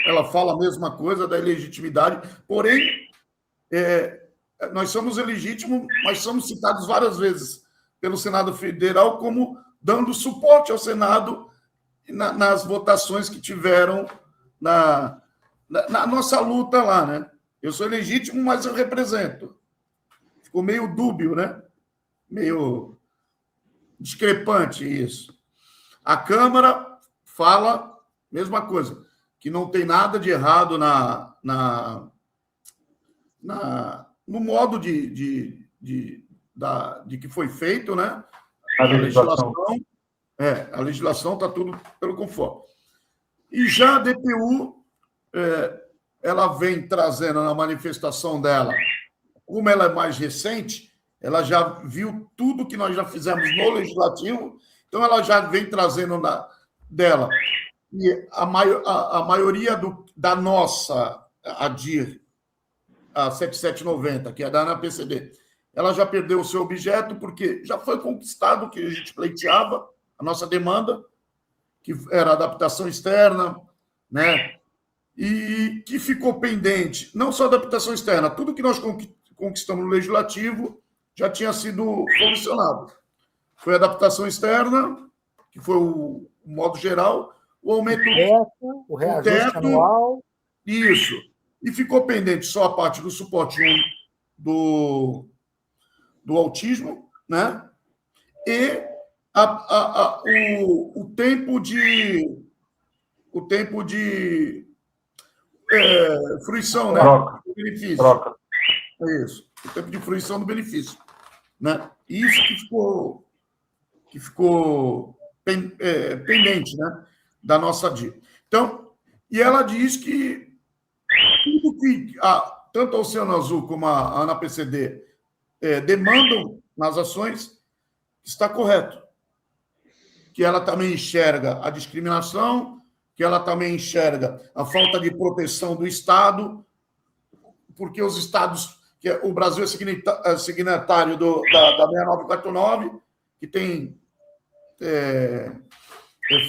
ela fala a mesma coisa da ilegitimidade, porém, nós somos ilegítimos, mas somos citados várias vezes pelo Senado Federal como dando suporte ao Senado nas votações que tiveram na nossa luta lá, né? Eu sou ilegítimo, mas eu represento. Ficou meio dúbio, né? Meio discrepante isso. A Câmara fala mesma coisa, que não tem nada de errado no modo de que foi feito, né? A legislação. A legislação está tudo pelo conforme. E já a DPU, ela vem trazendo na manifestação dela, como ela é mais recente, ela já viu tudo que nós já fizemos no Legislativo, então ela já vem trazendo dela. E a maioria da nossa ADIR, a 7790, que é da ANA-PCD, ela já perdeu o seu objeto, porque já foi conquistado o que a gente pleiteava, a nossa demanda, que era adaptação externa, né? E que ficou pendente, não só adaptação externa, tudo que nós conquistamos no Legislativo já tinha sido solucionado. Foi adaptação externa, que foi o modo geral, o aumento... O reajuste anual. Isso. E ficou pendente só a parte do suporte do autismo, né? E o tempo de fruição, né? Do benefício. Troca. É isso. O tempo de fruição do benefício, né? Isso que ficou pendente, né? Da nossa DIR. Então, e ela diz que tudo que tanto a Oceano Azul como a ANA-PCD demandam nas ações está correto. Que ela também enxerga a discriminação, que ela também enxerga a falta de proteção do Estado, porque os Estados... que o Brasil é signatário da 6949, que tem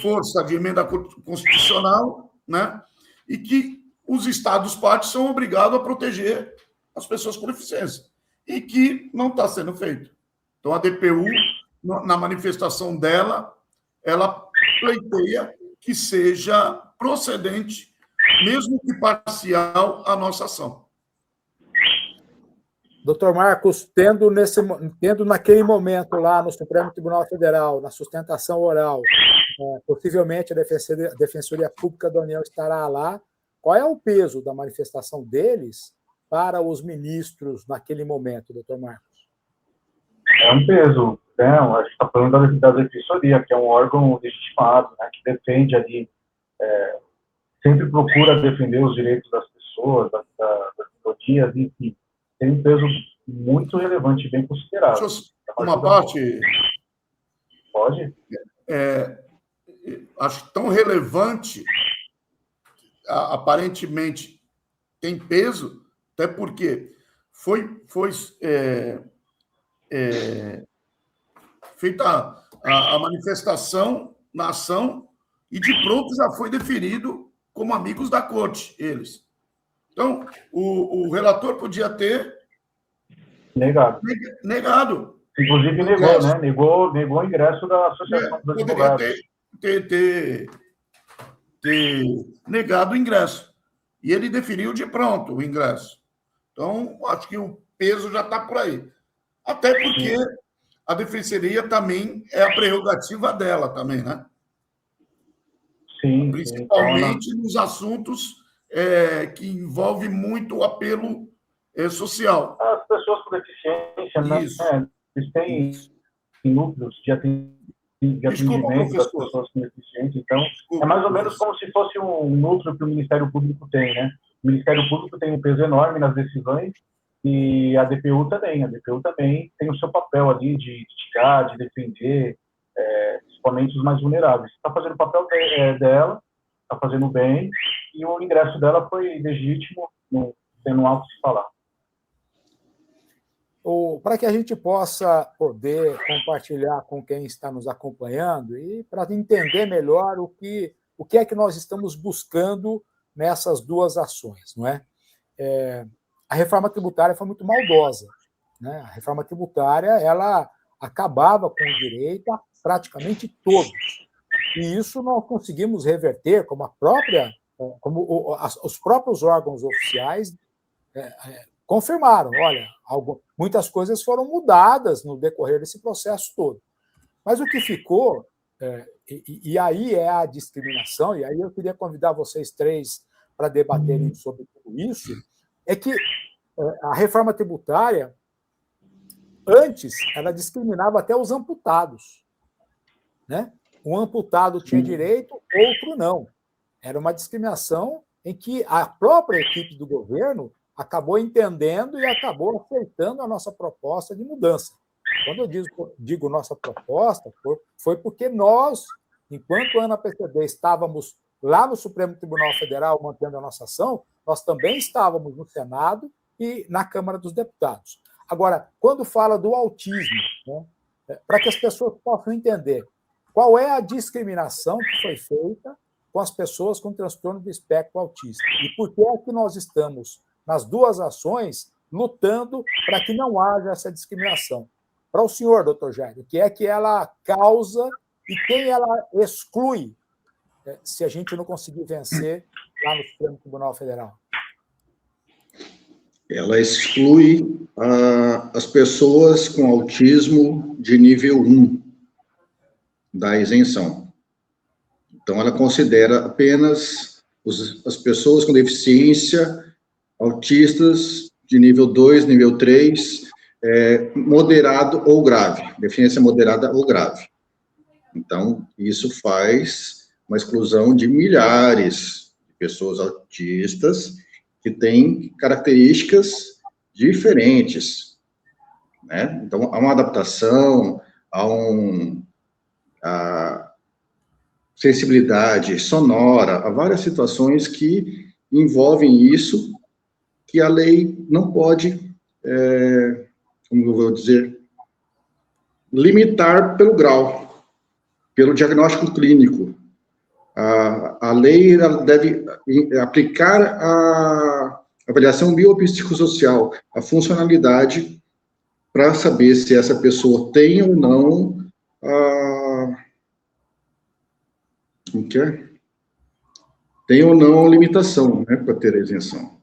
força de emenda constitucional, né? E que os Estados partes são obrigados a proteger as pessoas com deficiência, e que não está sendo feito. Então, a DPU, na manifestação dela, ela pleiteia que seja procedente, mesmo que parcial, a nossa ação. Doutor Marcos, tendo naquele momento lá no Supremo Tribunal Federal, na sustentação oral, possivelmente a Defensoria Pública da União estará lá, qual é o peso da manifestação deles para os ministros naquele momento, doutor Marcos? É um peso, né? A gente está falando da Defensoria, que é um órgão legitimado, né? Que defende ali, sempre procura defender os direitos das pessoas, das minorias, enfim. Tem um peso muito relevante e bem considerável. Uma parte... Pode? Acho tão relevante, aparentemente tem peso, até porque foi feita a manifestação na ação e de pronto já foi definido como amigos da corte, eles. Então, o relator podia ter negado. Inclusive negou, né? Negou o ingresso da Associação dos Poderia Advogados. ter negado o ingresso. E ele definiu de pronto o ingresso. Então, acho que o peso já está por aí. Até porque a defensoria também é a prerrogativa dela também, né? Sim. Principalmente nos assuntos que envolvem muito o apelo social. As pessoas com deficiência, Isso. né? Eles têm núcleos de atendimento das pessoas com deficiência. Então, é mais ou menos como se fosse um núcleo que o Ministério Público tem, né? O Ministério Público tem um peso enorme nas decisões e a DPU também. A DPU também tem o seu papel ali de litigar, de defender, principalmente os mais vulneráveis. Está fazendo o papel dela, está fazendo bem, e o ingresso dela foi legítimo, não tendo algo a se falar. Para que a gente possa poder compartilhar com quem está nos acompanhando e para entender melhor o que é que nós estamos buscando nessas duas ações, não é? A reforma tributária foi muito maldosa, né? A reforma tributária ela acabava com o direito a praticamente todos, e isso nós conseguimos reverter, como os próprios órgãos oficiais confirmaram, olha, muitas coisas foram mudadas no decorrer desse processo todo. Mas o que ficou, e aí é a discriminação, e aí eu queria convidar vocês três para debaterem sobre tudo isso, é que a reforma tributária, antes, ela discriminava até os amputados, né? Um amputado tinha direito, outro não. Era uma discriminação em que a própria equipe do governo acabou entendendo e acabou aceitando a nossa proposta de mudança. Quando eu digo nossa proposta, foi porque nós, enquanto ANA-PCD, estávamos lá no Supremo Tribunal Federal mantendo a nossa ação, nós também estávamos no Senado e na Câmara dos Deputados. Agora, quando fala do autismo, né, para que as pessoas possam entender qual é a discriminação que foi feita com as pessoas com transtorno do espectro autista e por que é que nós estamos nas duas ações, lutando para que não haja essa discriminação. Para o senhor, doutor Jair, o que é que ela causa e quem ela exclui se a gente não conseguir vencer lá no Supremo Tribunal Federal? Ela exclui as pessoas com autismo de nível 1 da isenção. Então, ela considera apenas as pessoas com deficiência autistas de nível 2, nível 3, moderado ou grave, deficiência moderada ou grave. Então, isso faz uma exclusão de milhares de pessoas autistas que têm características diferentes, né? Então, há uma adaptação, há sensibilidade sonora, há várias situações que envolvem isso, que a lei não pode, como eu vou dizer, limitar pelo grau, pelo diagnóstico clínico. A lei deve aplicar a avaliação biopsicossocial, a funcionalidade, para saber se essa pessoa tem ou não tem ou não limitação, né, para ter a isenção.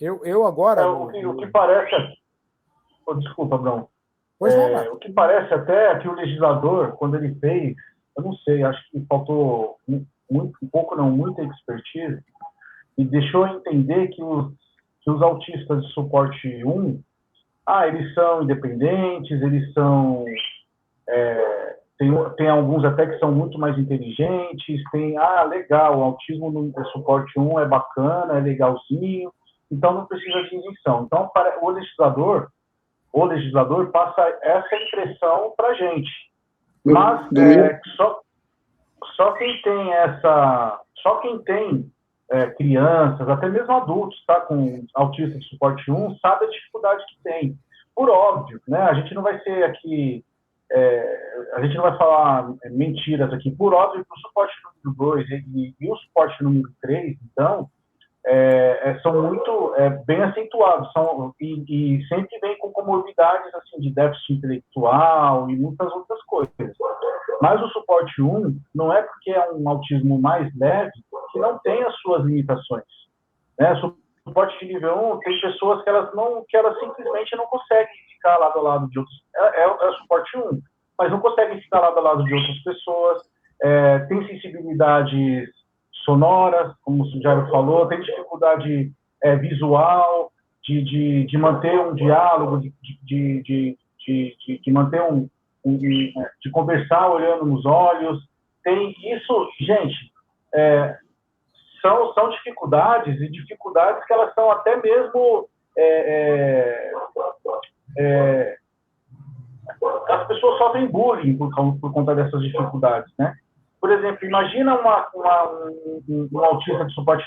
Eu agora... O que parece... desculpa, Bruno. O que parece até é que o legislador, quando ele fez, eu não sei, acho que faltou muita expertise, e deixou entender que os autistas de suporte 1, eles são independentes, eles são... Tem alguns até que são muito mais inteligentes, legal, o autismo no suporte 1 é bacana, é legalzinho, então não precisa de isenção. Então, o legislador passa essa impressão para a gente. Mas só quem tem crianças, até mesmo adultos, tá, com autista de suporte 1, sabe a dificuldade que tem. Por óbvio, né? A gente não vai ser aqui a gente não vai falar mentiras aqui, por óbvio, o suporte número 2 e o suporte número 3, então, são muito bem acentuados, e sempre vem com comorbidades assim, de déficit intelectual e muitas outras coisas. Mas o suporte 1 não é porque é um autismo mais leve que não tem as suas limitações. Né? Suporte de nível 1 tem pessoas que elas simplesmente não conseguem ficar lado a lado de outros. É suporte 1, mas não conseguem ficar lado a lado de outras pessoas. Tem sensibilidades sonoras, como o Jairo falou, tem dificuldade visual, de manter um diálogo, de manter de conversar olhando nos olhos. Tem isso, gente, são dificuldades, e dificuldades que elas são até mesmo as pessoas sofrem bullying por conta dessas dificuldades, né? Por exemplo, imagina um autista de suporte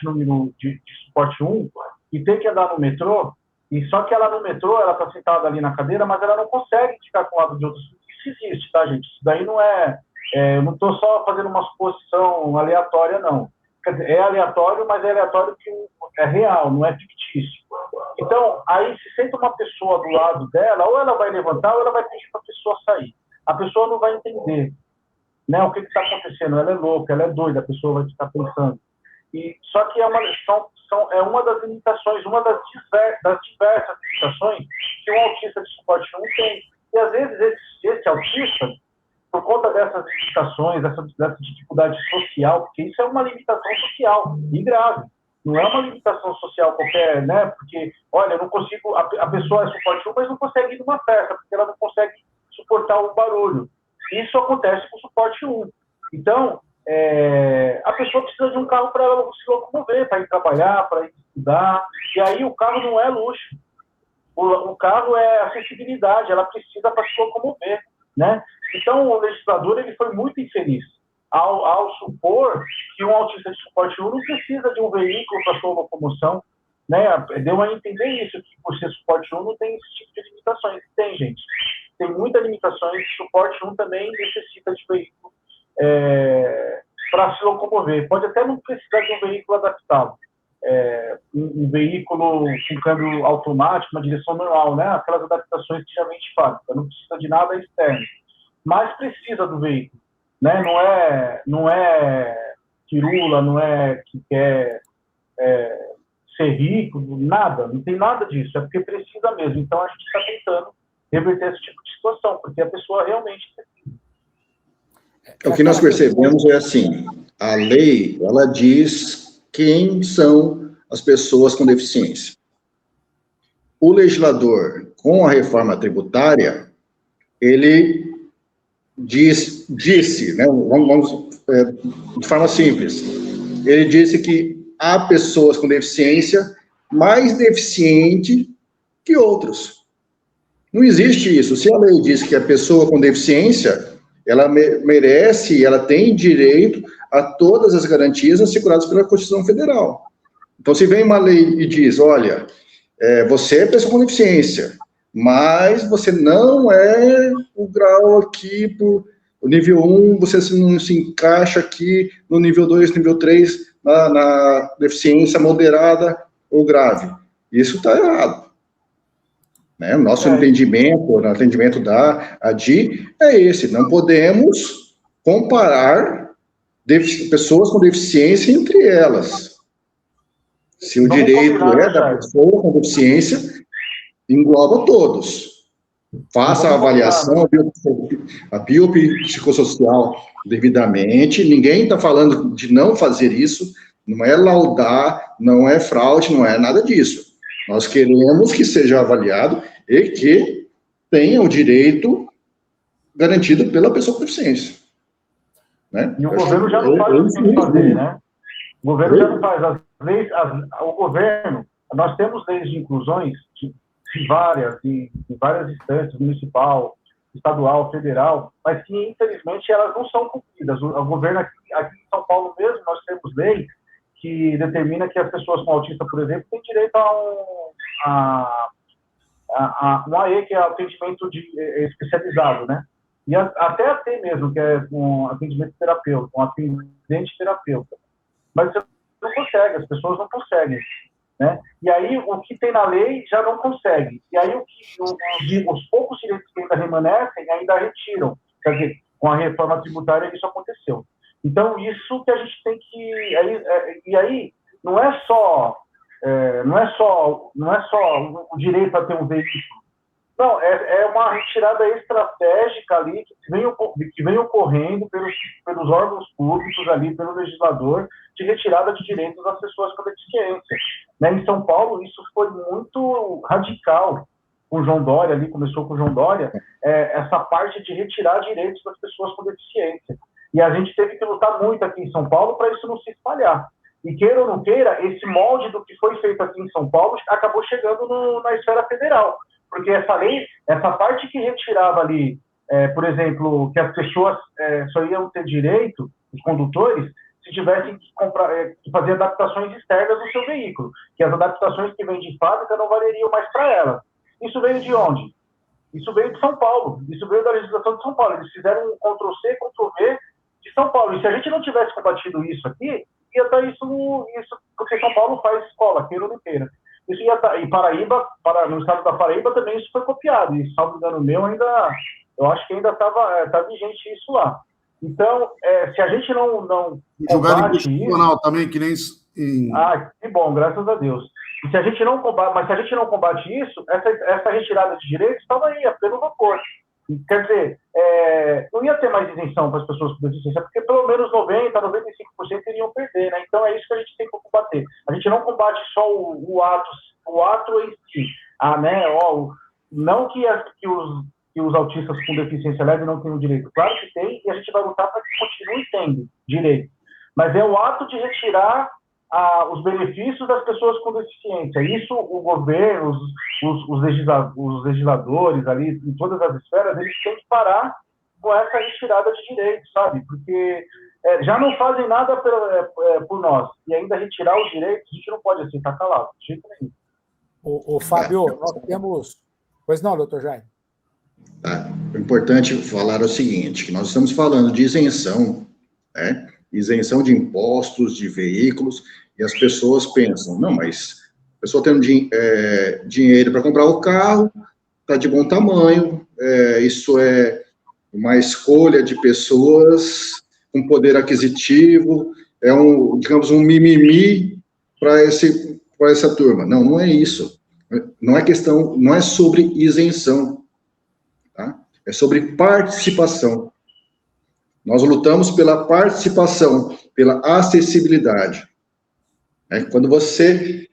de suporte 1 e tem que andar no metrô, e só que ela no metrô, ela está sentada ali na cadeira, mas ela não consegue ficar com o lado de outros. Isso existe, tá, gente? Isso daí não eu não estou só fazendo uma suposição aleatória, não. Quer dizer, é aleatório, mas é aleatório que é real, não é fictício. Então, aí se senta uma pessoa do lado dela, ou ela vai levantar, ou ela vai pedir para a pessoa sair. A pessoa não vai entender, né, o que está acontecendo. Ela é louca, ela é doida, a pessoa vai ficar pensando. Só que é uma das limitações, uma das diversas limitações que um autista de suporte 1 tem. E às vezes esse autista, por conta dessas limitações, dessa dificuldade social, porque isso é uma limitação social e grave. Não é uma limitação social qualquer, né? Porque, olha, eu não consigo. A pessoa é suporte 1, mas não consegue ir numa festa, porque ela não consegue suportar o barulho. Isso acontece com o suporte 1. Então, a pessoa precisa de um carro para ela se locomover, para ir trabalhar, para ir estudar. E aí o carro não é luxo. O carro é acessibilidade, ela precisa para se locomover, né? Então, o legislador ele foi muito infeliz ao supor que um autista de suporte 1 não precisa de um veículo para sua locomoção, né? Deu a entender isso, que por ser suporte 1 não tem esse tipo de limitações. Tem, gente. Tem muitas limitações. Suporte 1 também necessita de veículo para se locomover. Pode até não precisar de um veículo adaptado. Um veículo com câmbio automático, uma direção normal, né? Aquelas adaptações que já vem de fábrica. Não precisa de nada externo. Mas precisa do veículo. Né? Não é firula, não é que quer ser rico, nada. Não tem nada disso. É porque precisa mesmo. Então, a gente está tentando reverter esse tipo de situação, porque a pessoa realmente precisa. O que nós percebemos é assim, a lei, ela diz quem são as pessoas com deficiência. O legislador, com a reforma tributária, ele disse, né, vamos de forma simples, ele disse que há pessoas com deficiência mais deficiente que outros. Não existe isso. Se a lei diz que a pessoa com deficiência, ela merece, ela tem direito a todas as garantias asseguradas pela Constituição Federal. Então, se vem uma lei e diz, olha, você é pessoa com deficiência, mas você não é o grau aqui, o nível 1, você não se encaixa aqui no nível 2, nível 3, na deficiência moderada ou grave. Isso está errado. Né? O nosso entendimento, o atendimento da ADI é esse. Não podemos comparar pessoas com deficiência entre elas. Se o direito é da pessoa com deficiência, engloba todos. Faça a avaliação, a biopsicossocial devidamente. Ninguém está falando de não fazer isso. Não é laudar, não é fraude, não é nada disso. Nós queremos que seja avaliado e que tenha o direito garantido pela pessoa com deficiência. Né? E o governo já não faz o que tem que fazer, né? O governo já não faz. As leis, o governo, nós temos leis de inclusões de várias instâncias, municipal, estadual, federal, mas que, infelizmente, elas não são cumpridas. O governo aqui em São Paulo mesmo, nós temos lei que determina que as pessoas com autismo, por exemplo, têm direito a um AE, que é atendimento especializado, né? E até AT mesmo, que é um atendimento terapeuta, um atendente terapeuta. Mas você não consegue, as pessoas não conseguem. Né? E aí, o que tem na lei já não consegue. E aí, os poucos direitos que ainda remanescem, ainda retiram. Quer dizer, com a reforma tributária, isso aconteceu. Então, isso que a gente tem que... E aí, não é só o direito a ter um veículo. Não, é uma retirada estratégica ali que vem ocorrendo pelos órgãos públicos ali, pelo legislador, de retirada de direitos das pessoas com deficiência. Né? Em São Paulo, isso foi muito radical. Com o João Dória, ali começou com o João Dória, essa parte de retirar direitos das pessoas com deficiência. E a gente teve que lutar muito aqui em São Paulo para isso não se espalhar. E queira ou não queira, esse molde do que foi feito aqui em São Paulo acabou chegando na esfera federal. Porque essa lei, essa parte que retirava ali, por exemplo, que as pessoas só iam ter direito, os condutores, se tivessem que fazer adaptações externas no seu veículo, que as adaptações que vêm de fábrica não valeriam mais para elas. Isso veio de onde? Isso veio de São Paulo, isso veio da legislação de São Paulo. Eles fizeram um Ctrl-C, Ctrl-V de São Paulo. E se a gente não tivesse combatido isso aqui, ia estar isso porque São Paulo faz escola, queira ou não queira. Isso ia estar, e Paraíba, no estado da Paraíba também isso foi copiado, e salvo engano meu, eu acho que ainda tá vigente isso lá. Então, se a gente não julgado inconstitucional também, que nem que bom, graças a Deus. E se a gente não combate isso, essa retirada de direitos estava aí, a pleno vapor. Quer dizer, não ia ter mais isenção para as pessoas com deficiência, porque pelo menos 90%, 95% iriam perder, né? Então é isso que a gente tem que combater. A gente não combate só o ato em si. Não que os autistas com deficiência leve não tenham direito. Claro que tem, e a gente vai lutar para que continuem tendo direito. Mas é o ato de retirar os benefícios das pessoas com deficiência. Isso o governo, os legisladores ali, em todas as esferas, eles têm que parar com essa retirada de direitos, sabe? Porque já não fazem nada por nós. E ainda retirar os direitos, a gente não pode assim, estar calado, de jeito nenhum. O Fábio, nós temos... Pois não, doutor Jaime? O importante falar o seguinte, que nós estamos falando de isenção, né? Isenção de impostos, de veículos, e as pessoas pensam, não, mas a pessoa tendo dinheiro para comprar o carro, está de bom tamanho, isso é uma escolha de pessoas com poder aquisitivo, digamos, um mimimi para essa turma. Não, não é isso. Não é questão, não é sobre isenção, tá? É sobre participação. Nós lutamos pela participação, pela acessibilidade. Quando você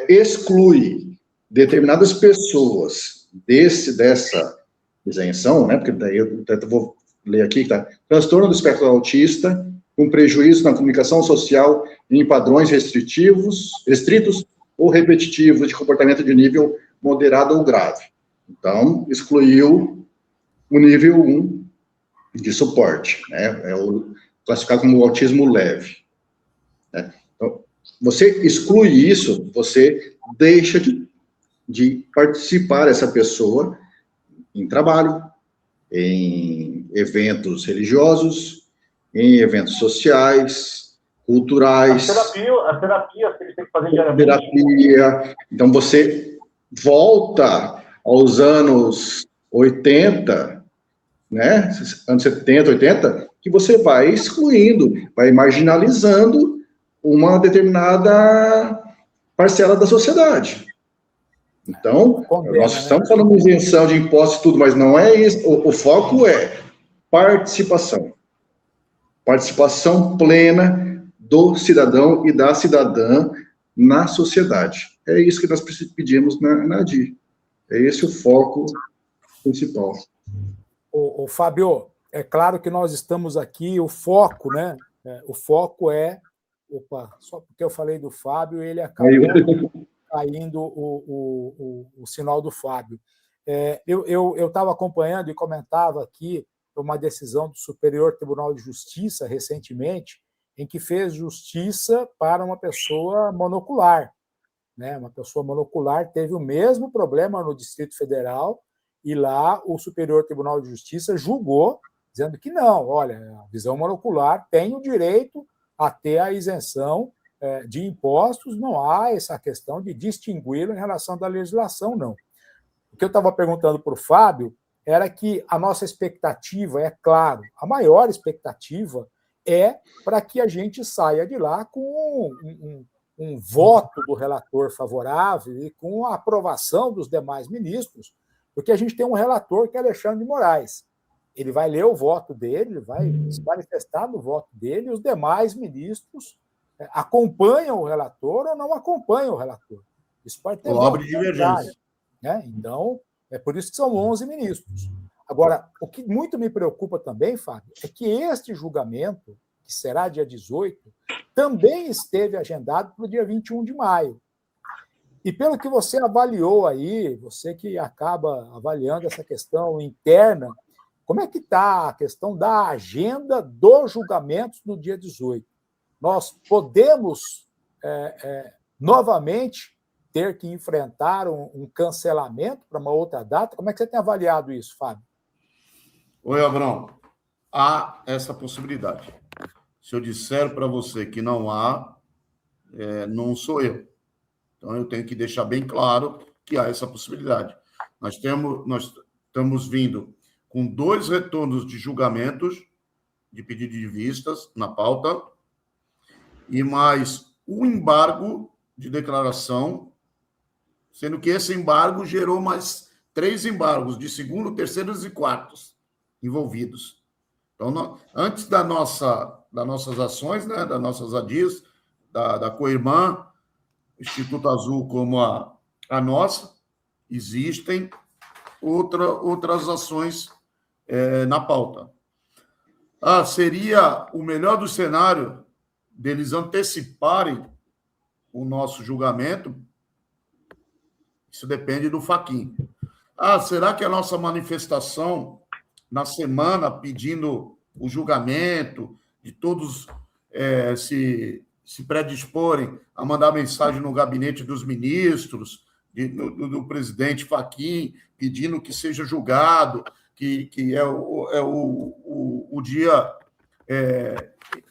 exclui determinadas pessoas dessa isenção, né, porque daí eu vou ler aqui, que tá, transtorno do espectro autista, com prejuízo na comunicação social em padrões restritos ou repetitivos de comportamento de nível moderado ou grave. Então, excluiu o nível 1 de suporte, né? Classificado como autismo leve. Né? Então, você exclui isso, você deixa de participar essa pessoa em trabalho, em eventos religiosos, em eventos sociais, culturais. As terapias que eles têm que fazer diariamente. Terapia. Então, você volta aos anos 80, né, anos 70, 80, que você vai excluindo, vai marginalizando uma determinada parcela da sociedade. Então, nós estamos falando de isenção de impostos e tudo, mas não é isso. O foco é participação. Participação plena do cidadão e da cidadã na sociedade. É isso que nós pedimos na ADI. É esse o foco principal. O Fábio, é claro que nós estamos aqui, o foco, né? O foco é... Opa, só porque eu falei do Fábio, ele acabou caindo o sinal do Fábio. Eu estava acompanhando e comentava aqui uma decisão do Superior Tribunal de Justiça, recentemente, em que fez justiça para uma pessoa monocular. Né? Uma pessoa monocular teve o mesmo problema no Distrito Federal E lá o Superior Tribunal de Justiça julgou, dizendo que não, olha, a visão monocular tem o direito a ter a isenção de impostos, não há essa questão de distingui-lo em relação da legislação, não. O que eu estava perguntando para o Fábio era que a nossa expectativa, é claro, a maior expectativa é para que a gente saia de lá com um voto do relator favorável e com a aprovação dos demais ministros, porque a gente tem um relator que é Alexandre de Moraes. Ele vai ler o voto dele, ele vai se manifestar no voto dele, e os demais ministros acompanham o relator ou não acompanham o relator. Isso pode ter Cobre divergência. Né? Então, é por isso que são 11 ministros. Agora, o que muito me preocupa também, Fábio, é que este julgamento, que será dia 18, também esteve agendado para o dia 21 de maio. E pelo que você avaliou aí, você que acaba avaliando essa questão interna, como é que está a questão da agenda dos julgamentos no dia 18? Nós podemos novamente ter que enfrentar um cancelamento para uma outra data? Como é que você tem avaliado isso, Fábio? Oi, Abrão. Há essa possibilidade. Se eu disser para você que não há, não sou eu. Então, eu tenho que deixar bem claro que há essa possibilidade. Nós estamos vindo com 2 retornos de julgamentos, de pedido de vistas na pauta, e mais um embargo de declaração, sendo que esse embargo gerou mais 3 embargos, de segundo, terceiros e quartos envolvidos. Então, antes das nossas ações, né, das nossas ADIs, da Coirmã, Instituto Azul como a nossa, existem outras ações na pauta. Seria o melhor do cenário deles anteciparem o nosso julgamento? Isso depende do Fachin. Será que a nossa manifestação na semana pedindo o julgamento, de todos se predisporem a mandar mensagem no gabinete dos ministros, do presidente Fachin, pedindo que seja julgado, que é o dia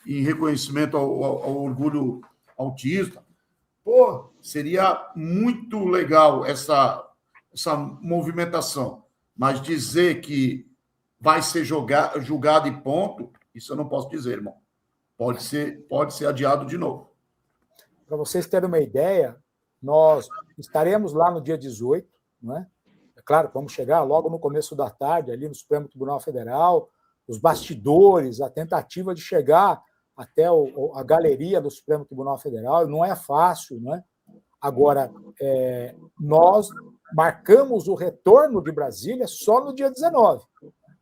em reconhecimento ao orgulho autista? Seria muito legal essa movimentação, mas dizer que vai ser julgado e ponto, isso eu não posso dizer, irmão. Pode ser adiado de novo. Para vocês terem uma ideia, nós estaremos lá no dia 18, não é? É claro, vamos chegar logo no começo da tarde, ali no Supremo Tribunal Federal, os bastidores, a tentativa de chegar até a galeria do Supremo Tribunal Federal, não é fácil, não é? Agora, nós marcamos o retorno de Brasília só no dia 19,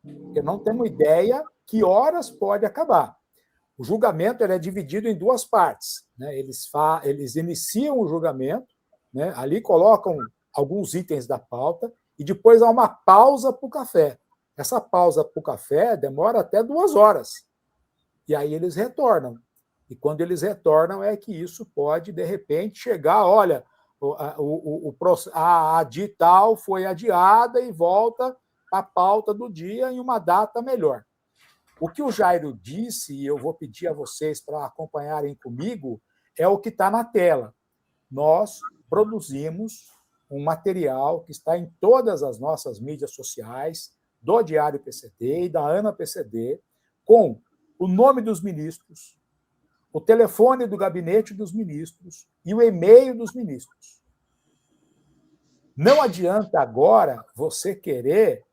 porque não temos ideia que horas pode acabar. O julgamento é dividido em 2 partes, né? Eles iniciam o julgamento, né? Ali colocam alguns itens da pauta e depois há uma pausa para o café. Essa pausa para o café demora até 2 horas. E aí eles retornam. E quando eles retornam é que isso pode, de repente, chegar, olha, a ADI tal foi adiada e volta à pauta do dia em uma data melhor. O que o Jairo disse, e eu vou pedir a vocês para acompanharem comigo, é o que está na tela. Nós produzimos um material que está em todas as nossas mídias sociais, do Diário PCD e da Ana PCD, com o nome dos ministros, o telefone do gabinete dos ministros e o e-mail dos ministros. Não adianta agora você querer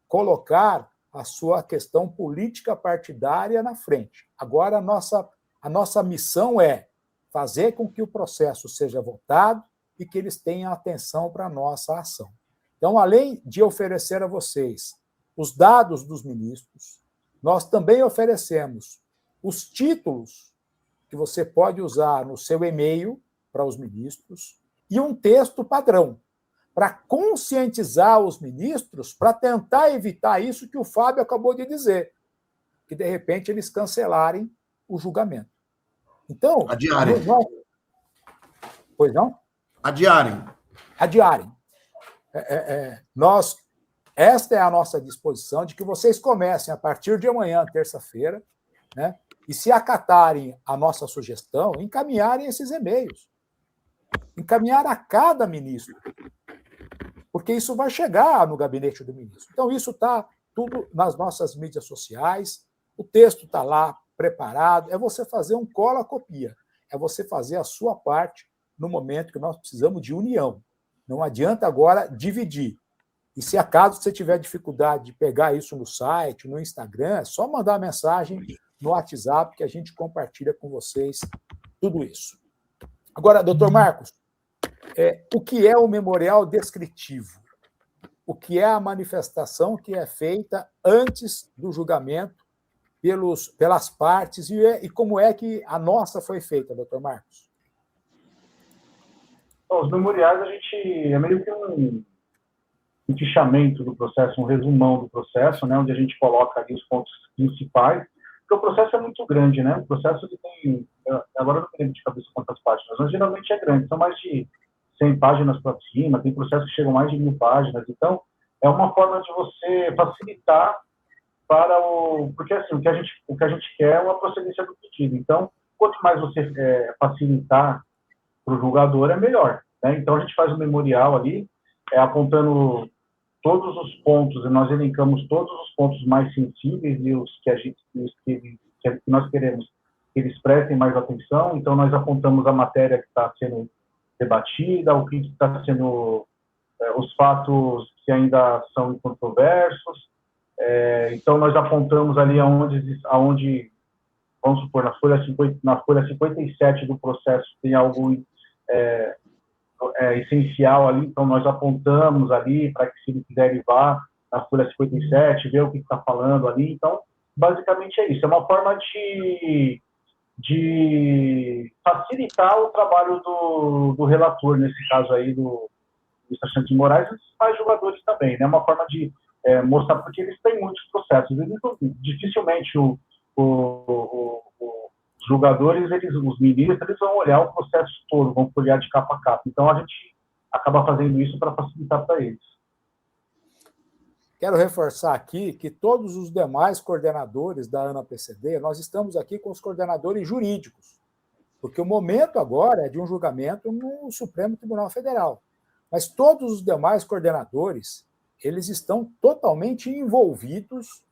colocar a sua questão política partidária na frente. Agora, a nossa missão é fazer com que o processo seja votado e que eles tenham atenção para a nossa ação. Então, além de oferecer a vocês os dados dos ministros, nós também oferecemos os títulos que você pode usar no seu e-mail para os ministros e um texto padrão, para conscientizar os ministros, para tentar evitar isso que o Fábio acabou de dizer, que, de repente, eles cancelarem o julgamento. Então... Adiarem. Pois não? Adiarem. Nós esta é a nossa disposição de que vocês comecem a partir de amanhã, terça-feira, né? E se acatarem a nossa sugestão, encaminharem esses e-mails. Encaminhar a cada ministro. Porque isso vai chegar no gabinete do ministro. Então, isso está tudo nas nossas mídias sociais, o texto está lá preparado, é você fazer um cola-copia, é você fazer a sua parte no momento que nós precisamos de união. Não adianta agora dividir. E se acaso você tiver dificuldade de pegar isso no site, no Instagram, é só mandar mensagem no WhatsApp que a gente compartilha com vocês tudo isso. Agora, doutor Marcos, o que é o memorial descritivo? O que é a manifestação que é feita antes do julgamento pelas partes e como é que a nossa foi feita, doutor Marcos? Bom, os memoriais, a gente é meio que um fichamento do processo, um resumão do processo, né, onde a gente coloca ali os pontos principais, porque o processo é muito grande, né? O processo que tem, agora eu não me lembro de cabeça quantas páginas, mas geralmente é grande, são mais de 100 páginas para cima, tem processos que chegam a mais de 1000 páginas, então é uma forma de você facilitar para porque assim, o que a gente quer é uma procedência do pedido, então quanto mais você facilitar para o julgador, é melhor, né? Então a gente faz um memorial ali, apontando todos os pontos, e nós elencamos todos os pontos mais sensíveis e os que nós queremos que eles prestem mais atenção. Então, nós apontamos a matéria que está sendo debatida, o que está sendo, os fatos que ainda são controversos. Então, nós apontamos ali aonde vamos supor, na folha 57 do processo tem algo essencial ali, então nós apontamos ali para que, se ele quiser ir vá na folha 57, ver o que está falando ali. Então, basicamente é isso. É uma forma de facilitar o trabalho do relator, nesse caso aí, do Alexandre de Moraes, e dos demais julgadores também, né? É uma forma de mostrar, porque eles têm muitos processos. Dificilmente os julgadores, os ministros, eles vão olhar o processo todo, vão folhear de capa a capa. Então, a gente acaba fazendo isso para facilitar para eles. Quero reforçar aqui que todos os demais coordenadores da ANA-PCD, nós estamos aqui com os coordenadores jurídicos, porque o momento agora é de um julgamento no Supremo Tribunal Federal. Mas todos os demais coordenadores, eles estão totalmente envolvidos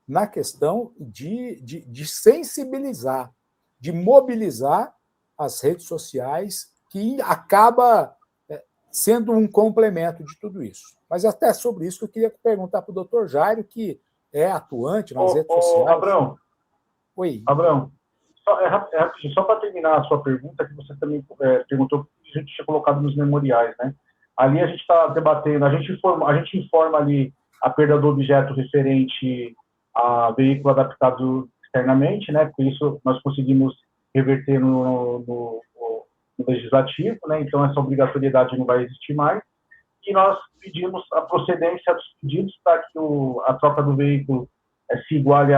na questão de sensibilizar, de mobilizar as redes sociais, que acaba sendo um complemento de tudo isso. Mas até sobre isso que eu queria perguntar para o doutor Jairo, que é atuante nas redes sociais. Abrão. Oi. Abrão, só para terminar a sua pergunta, que você também perguntou que a gente tinha colocado nos memoriais, né? Ali a gente está debatendo, a gente informa ali a perda do objeto referente a veículo adaptado externamente, né? Por isso nós conseguimos reverter no legislativo, né? Então essa obrigatoriedade não vai existir mais. E nós pedimos a procedência dos pedidos para que a troca do veículo se iguale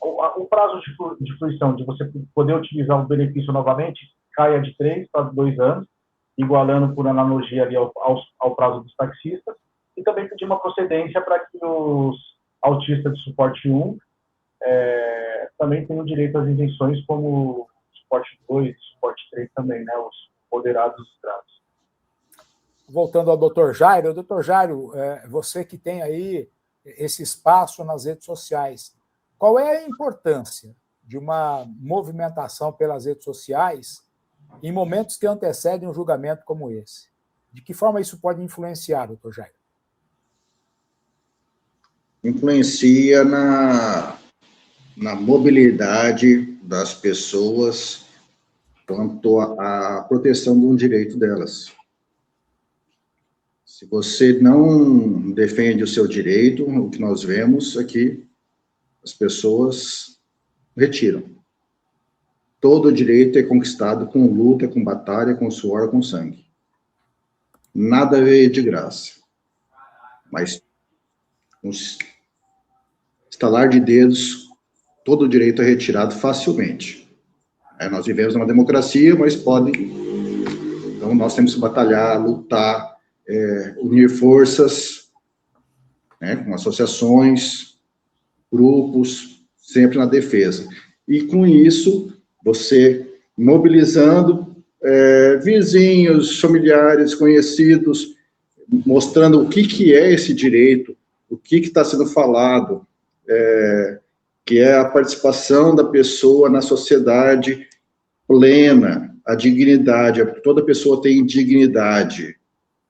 o prazo de fruição, de você poder utilizar o benefício novamente, caia de 3 para 2 anos, igualando por analogia ali ao prazo dos taxistas. E também pedir uma procedência para que os autistas de suporte 1 também tenham direito às isenções, como suporte 2 e suporte 3 também, né, os moderados e graves. Voltando ao doutor Jairo, você que tem aí esse espaço nas redes sociais, qual é a importância de uma movimentação pelas redes sociais em momentos que antecedem um julgamento como esse? De que forma isso pode influenciar, doutor Jairo? Influencia na mobilidade das pessoas quanto à proteção de um direito delas. Se você não defende o seu direito, o que nós vemos aqui, as pessoas retiram. Todo direito é conquistado com luta, com batalha, com suor, com sangue. Nada veio de graça. Mas, com estalar de dedos, todo direito é retirado facilmente. Nós vivemos numa democracia, mas então nós temos que batalhar, lutar, unir forças né, com associações, grupos, sempre na defesa. E com isso, você mobilizando vizinhos, familiares, conhecidos, mostrando o que é esse direito, o que está sendo falado, que é a participação da pessoa na sociedade plena, a dignidade, toda pessoa tem dignidade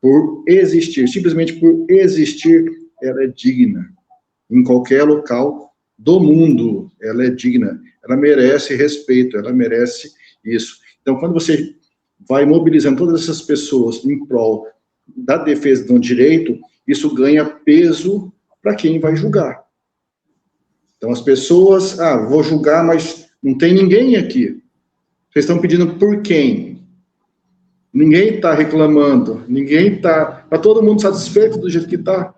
por existir, simplesmente por existir, ela é digna. Em qualquer local do mundo, ela é digna, ela merece respeito, ela merece isso. Então, quando você vai mobilizando todas essas pessoas em prol da defesa do direito, isso ganha peso para quem vai julgar. Então, as pessoas, vou julgar, mas não tem ninguém aqui. Vocês estão pedindo por quem? Ninguém está reclamando, ninguém está... Está todo mundo satisfeito do jeito que está?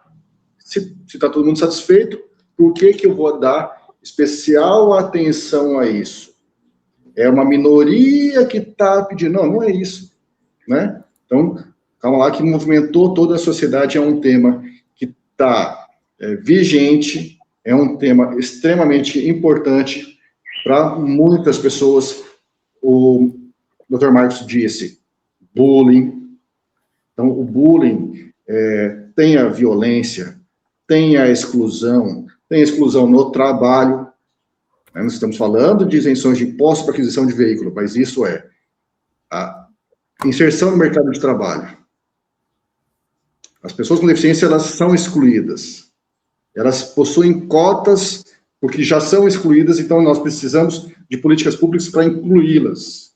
Se está todo mundo satisfeito, por que eu vou dar especial atenção a isso? É uma minoria que está pedindo... Não é isso, né? Então, calma lá, que movimentou toda a sociedade, é um tema que está vigente, é um tema extremamente importante para muitas pessoas. O Dr. Marcos disse, bullying. Então, o bullying tem a violência, tem a exclusão no trabalho. Nós estamos falando de isenções de impostos para aquisição de veículo, mas isso é a inserção no mercado de trabalho. As pessoas com deficiência, elas são excluídas. Elas possuem cotas porque já são excluídas, então nós precisamos de políticas públicas para incluí-las.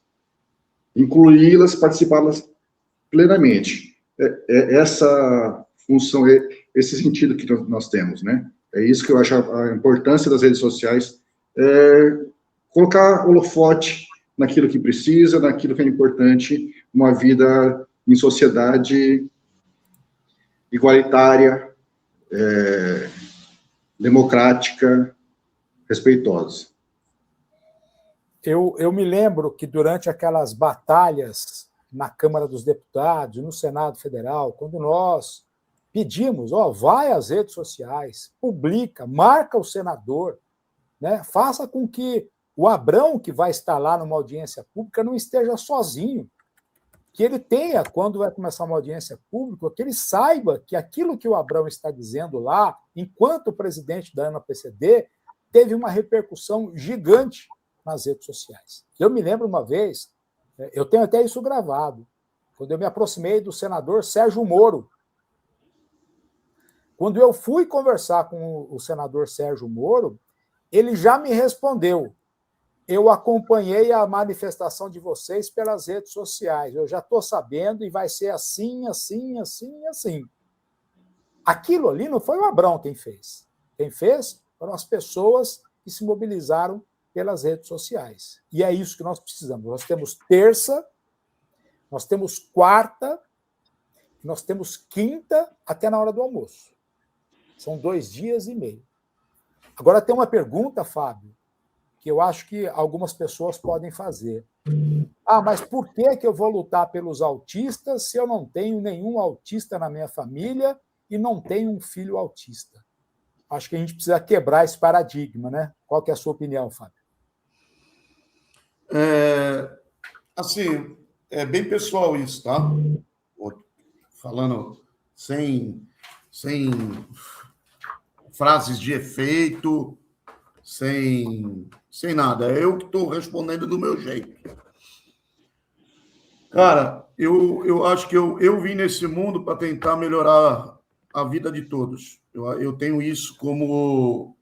Incluí-las, participá-las plenamente. Essa função, esse sentido que nós temos, né? É isso que eu acho a importância das redes sociais, colocar holofote naquilo que precisa, naquilo que é importante, uma vida em sociedade igualitária, democrática, respeitosa. Eu me lembro que durante aquelas batalhas na Câmara dos Deputados, no Senado Federal, quando nós pedimos, vai às redes sociais, publica, marca o senador, né? Faça com que o Abrão, que vai estar lá numa audiência pública, não esteja sozinho, que ele tenha, quando vai começar uma audiência pública, que ele saiba que aquilo que o Abrão está dizendo lá, enquanto presidente da ANA-PCD, teve uma repercussão gigante nas redes sociais. Eu me lembro uma vez, eu tenho até isso gravado, quando eu me aproximei do senador Sérgio Moro. Quando eu fui conversar com o senador Sérgio Moro, ele já me respondeu: eu acompanhei a manifestação de vocês pelas redes sociais, eu já estou sabendo e vai ser assim, assim, assim, assim. Aquilo ali não foi o Abrão quem fez. Quem fez foram as pessoas que se mobilizaram pelas redes sociais. E é isso que nós precisamos. Nós temos terça, nós temos quarta, nós temos quinta até na hora do almoço. São 2 dias e meio. Agora tem uma pergunta, Fábio, que eu acho que algumas pessoas podem fazer. Mas por que eu vou lutar pelos autistas se eu não tenho nenhum autista na minha família e não tenho um filho autista? Acho que a gente precisa quebrar esse paradigma, né? Qual que é a sua opinião, Fábio? Assim, é bem pessoal isso, tá? Falando sem frases de efeito, sem nada. É eu que estou respondendo do meu jeito. Cara, eu acho que eu vim nesse mundo para tentar melhorar a vida de todos. Eu tenho isso como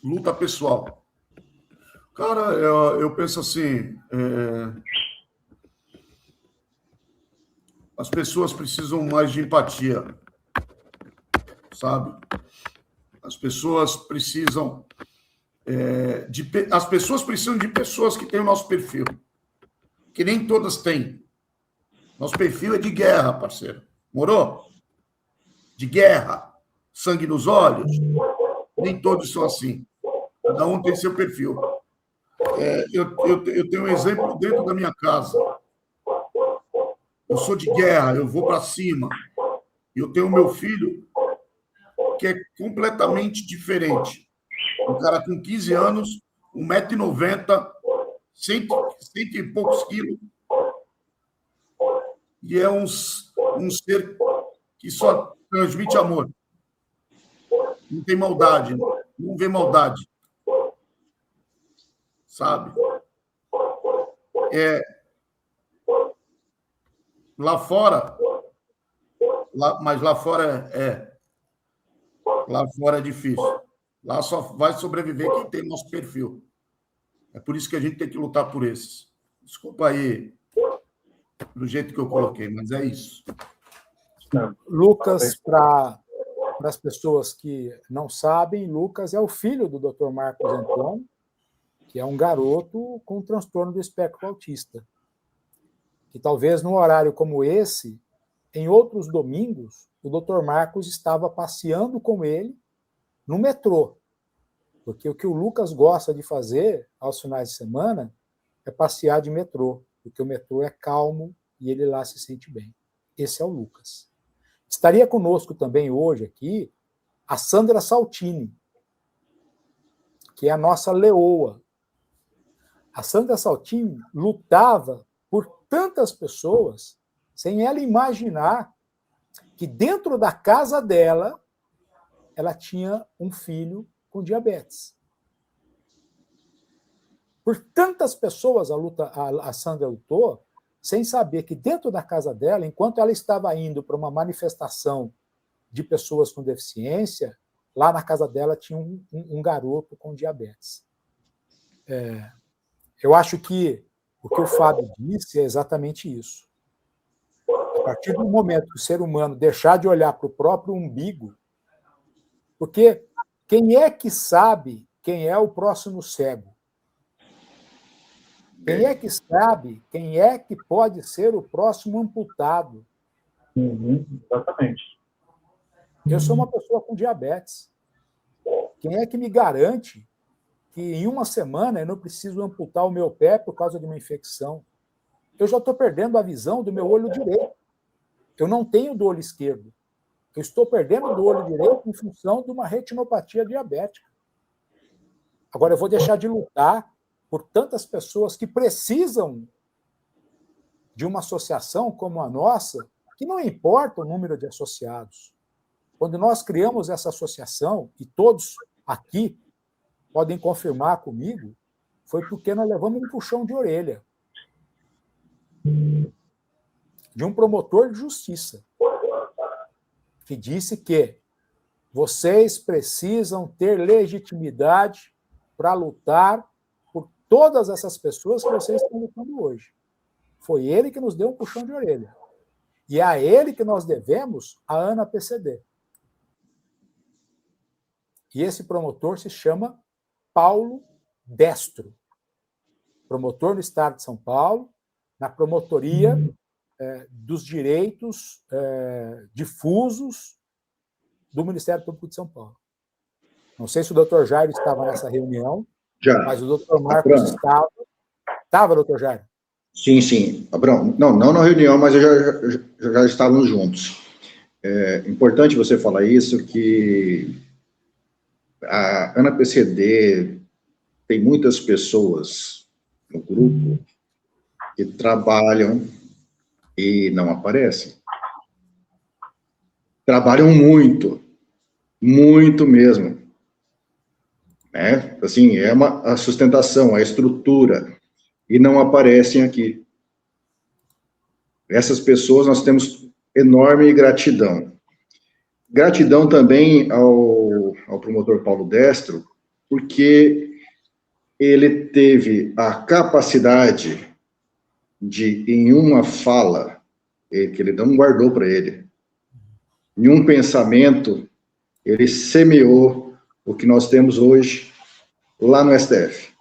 luta pessoal. Cara, eu penso assim, as pessoas precisam mais de empatia, sabe? As pessoas precisam de pessoas que têm o nosso perfil, que nem todas têm. Nosso perfil é de guerra, parceiro. Morou? De guerra, sangue nos olhos. Nem todos são assim. Cada um tem seu perfil. Eu tenho um exemplo dentro da minha casa. Eu sou de guerra, eu vou para cima. E eu tenho meu filho, que é completamente diferente. Um cara com 15 anos, 1,90 m, cento e poucos quilos, e é um ser que só transmite amor. Não tem maldade, não vê maldade. Sabe? Lá fora, mas lá fora lá fora é difícil. Lá só vai sobreviver quem tem nosso perfil. É por isso que a gente tem que lutar por esses. Desculpa aí do jeito que eu coloquei, mas é isso. Lucas, para as pessoas que não sabem, Lucas é o filho do Dr. Marcos Antônio, que é um garoto com transtorno do espectro autista. Que talvez num horário como esse, em outros domingos, o Dr. Marcos estava passeando com ele no metrô. Porque o que o Lucas gosta de fazer aos finais de semana é passear de metrô, porque o metrô é calmo e ele lá se sente bem. Esse é o Lucas. Estaria conosco também hoje aqui a Sandra Saltini, que é a nossa leoa. A Sandra Saltini lutava por tantas pessoas sem ela imaginar que dentro da casa dela ela tinha um filho com diabetes. Por tantas pessoas a Sandra lutou, sem saber que dentro da casa dela, enquanto ela estava indo para uma manifestação de pessoas com deficiência, lá na casa dela tinha um garoto com diabetes. Eu acho que o que o Fábio disse é exatamente isso. A partir do momento que o ser humano deixar de olhar para o próprio umbigo, porque quem é que sabe quem é o próximo cego? Quem é que sabe quem é que pode ser o próximo amputado? Exatamente. Eu sou uma pessoa com diabetes. Quem é que me garante que em uma semana eu não preciso amputar o meu pé por causa de uma infecção? Eu já estou perdendo a visão do meu olho direito. Eu não tenho do olho esquerdo. Eu estou perdendo do olho direito em função de uma retinopatia diabética. Agora, eu vou deixar de lutar por tantas pessoas que precisam de uma associação como a nossa, que não importa o número de associados. Quando nós criamos essa associação, e todos aqui podem confirmar comigo, foi porque nós levamos um puxão de orelha de um promotor de justiça, que disse que vocês precisam ter legitimidade para lutar por todas essas pessoas que vocês estão lutando hoje. Foi ele que nos deu um puxão de orelha. E é a ele que nós devemos a ANA-PCD. E esse promotor se chama Paulo Destro, promotor no Estado de São Paulo, na promotoria dos direitos difusos do Ministério Público de São Paulo. Não sei se o doutor Jairo estava nessa reunião, mas o doutor Marcos estava. Estava, doutor Jairo? Sim, sim. Abrão, não na reunião, mas já estávamos juntos. É importante você falar isso, que a ANA-PCD tem muitas pessoas no grupo que trabalham e não aparecem. Trabalham muito mesmo. Assim, a sustentação, a estrutura, e não aparecem aqui. Essas pessoas nós temos enorme gratidão. Gratidão também ao promotor Paulo Destro, porque ele teve a capacidade de, em uma fala, que ele não guardou para ele, em um pensamento, ele semeou o que nós temos hoje lá no STF.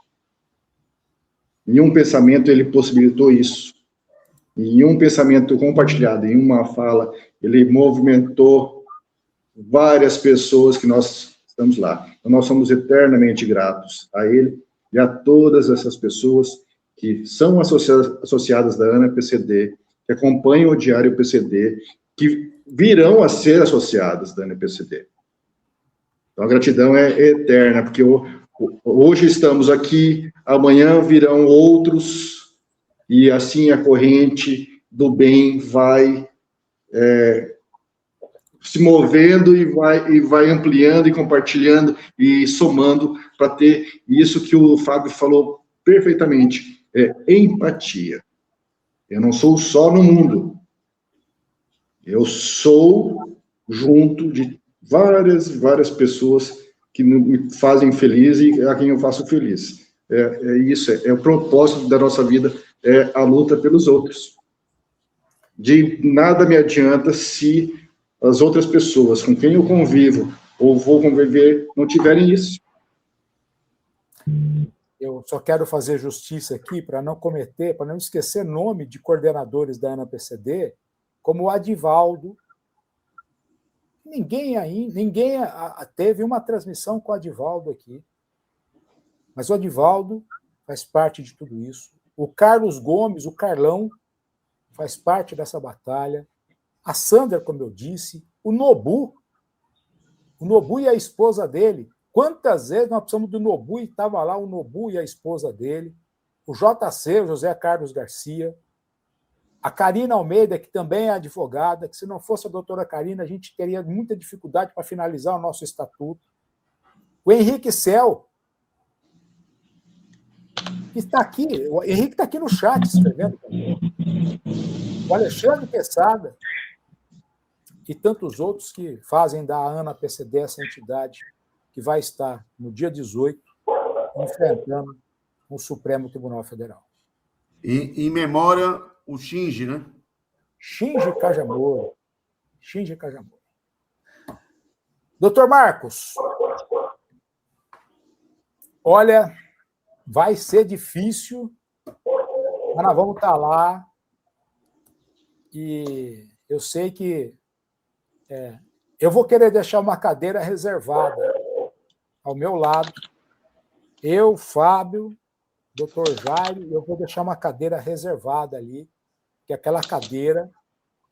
Em um pensamento, ele possibilitou isso. Em um pensamento compartilhado, em uma fala, ele movimentou várias pessoas que nós estamos lá. Então, nós somos eternamente gratos a ele e a todas essas pessoas que são associadas da ANA-PCD, que acompanham o Diário PCD, que virão a ser associadas da NPCD. Então, a gratidão é eterna, porque hoje estamos aqui, amanhã virão outros, e assim a corrente do bem vai se movendo e vai ampliando e compartilhando e somando para ter isso que o Fábio falou perfeitamente, empatia. Eu não sou só no mundo, eu sou junto de várias pessoas que me fazem feliz e a quem eu faço feliz. Isso, é o propósito da nossa vida, é a luta pelos outros. De nada me adianta se as outras pessoas com quem eu convivo ou vou conviver não tiverem isso. Eu só quero fazer justiça aqui para não esquecer nome de coordenadores da ANAPCD, como o Adivaldo. Ninguém teve uma transmissão com o Adivaldo aqui. Mas o Adivaldo faz parte de tudo isso. O Carlos Gomes, o Carlão, faz parte dessa batalha. A Sandra, como eu disse. O Nobu e a esposa dele. Quantas vezes nós precisamos do Nobu e estava lá o Nobu e a esposa dele. O JC, o José Carlos Garcia. A Karina Almeida, que também é advogada, que se não fosse a doutora Karina, a gente teria muita dificuldade para finalizar o nosso estatuto. O Henrique Cel, que está aqui, o Henrique está aqui no chat escrevendo também. O Alexandre Quesada e tantos outros que fazem da ANAPCD essa entidade que vai estar no dia 18 enfrentando o Supremo Tribunal Federal. E em memória, o Shinji, né? Shinji Kajamori. Doutor Marcos, olha, vai ser difícil, mas nós vamos estar lá e eu sei que eu vou querer deixar uma cadeira reservada ao meu lado. Eu, Fábio, doutor Jairo, eu vou deixar uma cadeira reservada ali, que aquela cadeira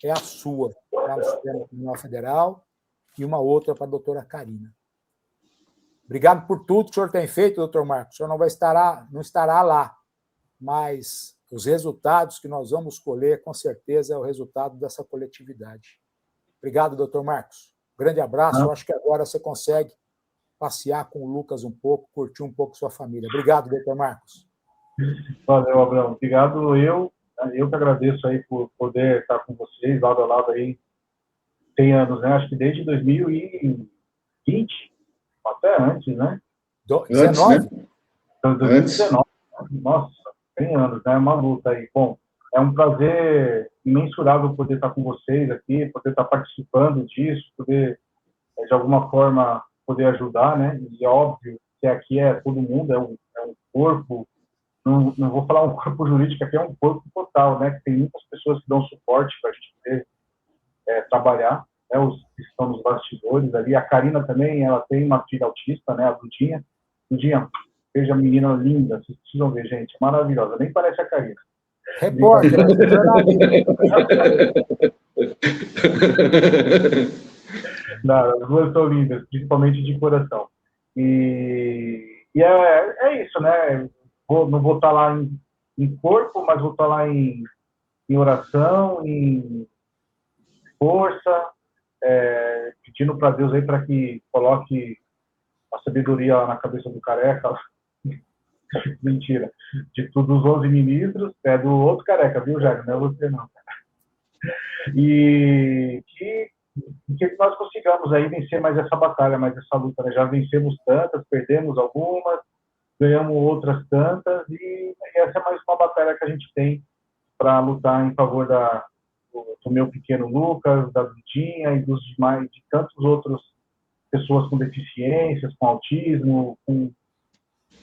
é a sua, para o Supremo Tribunal Federal, e uma outra para a doutora Karina. Obrigado por tudo que o senhor tem feito, doutor Marcos. O senhor não estará lá, mas os resultados que nós vamos colher, com certeza, é o resultado dessa coletividade. Obrigado, doutor Marcos. Grande abraço. Eu acho que agora você consegue passear com o Lucas um pouco, curtir um pouco sua família. Obrigado, doutor Marcos. Valeu, Abraão. Obrigado. Eu que agradeço aí por poder estar com vocês, lado a lado aí, 100 anos, né? Acho que desde 2020, até antes, né? 19? Né? 2019. Nossa, 100 anos, né? É uma luta aí. Bom, é um prazer imensurável poder estar com vocês aqui, poder estar participando disso, poder, de alguma forma, poder ajudar, né? E é óbvio que aqui é todo mundo, é um corpo, não vou falar um corpo jurídico, aqui é um corpo total, né? Que tem muitas pessoas que dão suporte para a gente poder trabalhar, né? Os que estão nos bastidores ali. A Karina também, ela tem uma filha autista, né? A Dudinha. Dudinha, veja a menina linda, vocês precisam ver, gente, maravilhosa, nem parece a Karina. Repórter, Não, as duas são lindas, principalmente de coração. E é isso, né? Não vou estar lá em corpo, mas vou estar lá em oração, em força, pedindo para Deus aí para que coloque a sabedoria na cabeça do careca. Mentira. De todos os 11 ministros, é do outro careca, viu, Jair? Não é você, não. E que nós consigamos aí vencer mais essa batalha, mais essa luta, né? Já vencemos tantas, perdemos algumas, ganhamos outras tantas, e essa é mais uma batalha que a gente tem para lutar em favor do meu pequeno Lucas, da Dudinha e dos demais, de tantas outras pessoas com deficiências, com autismo, com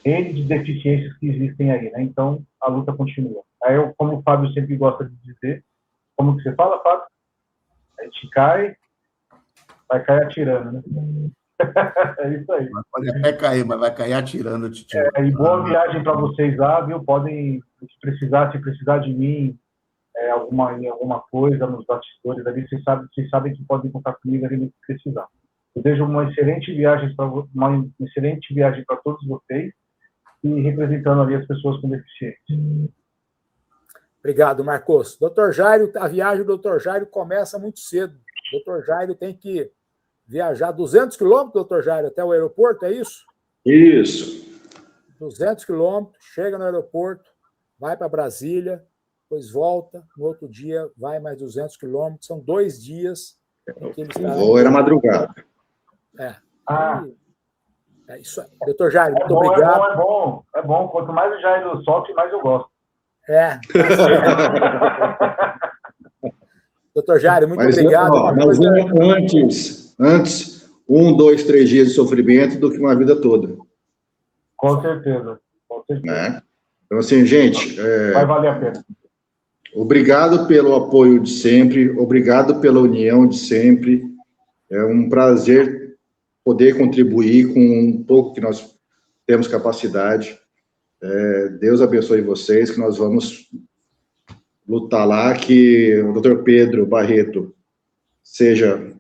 N de deficiências que existem aí, né? Então, a luta continua. Aí, como o Fábio sempre gosta de dizer, como que você fala, Fábio? A gente vai cair atirando, né? É isso aí. Pode até cair, mas vai cair atirando, Titio. E boa viagem para vocês lá, viu? Podem, se precisar de mim, em alguma coisa nos bastidores ali, vocês sabem que podem contar comigo ali no que precisar. Eu desejo uma excelente viagem para todos vocês e representando ali as pessoas com deficiência. Obrigado, Marcos. Doutor Jairo, a viagem do doutor Jairo começa muito cedo. O doutor Jairo tem que viajar 200 quilômetros, doutor Jairo, até o aeroporto, é isso? Isso. 200 quilômetros, chega no aeroporto, vai para Brasília, depois volta, no outro dia vai mais 200 quilômetros, são 2 dias. Que ele está... O voo era madrugada. É isso aí. Doutor Jairo, muito obrigado. É bom. Quanto mais o Jairo solte, mais eu gosto. Doutor Jairo, muito obrigado. Mas antes, 1, 2, 3 dias de sofrimento do que uma vida toda. Com certeza. Né? Então, assim, gente... vai valer a pena. Obrigado pelo apoio de sempre, obrigado pela união de sempre. É um prazer poder contribuir com um pouco que nós temos capacidade. Deus abençoe vocês, que nós vamos lutar lá, que o Dr. Pedro Barreto seja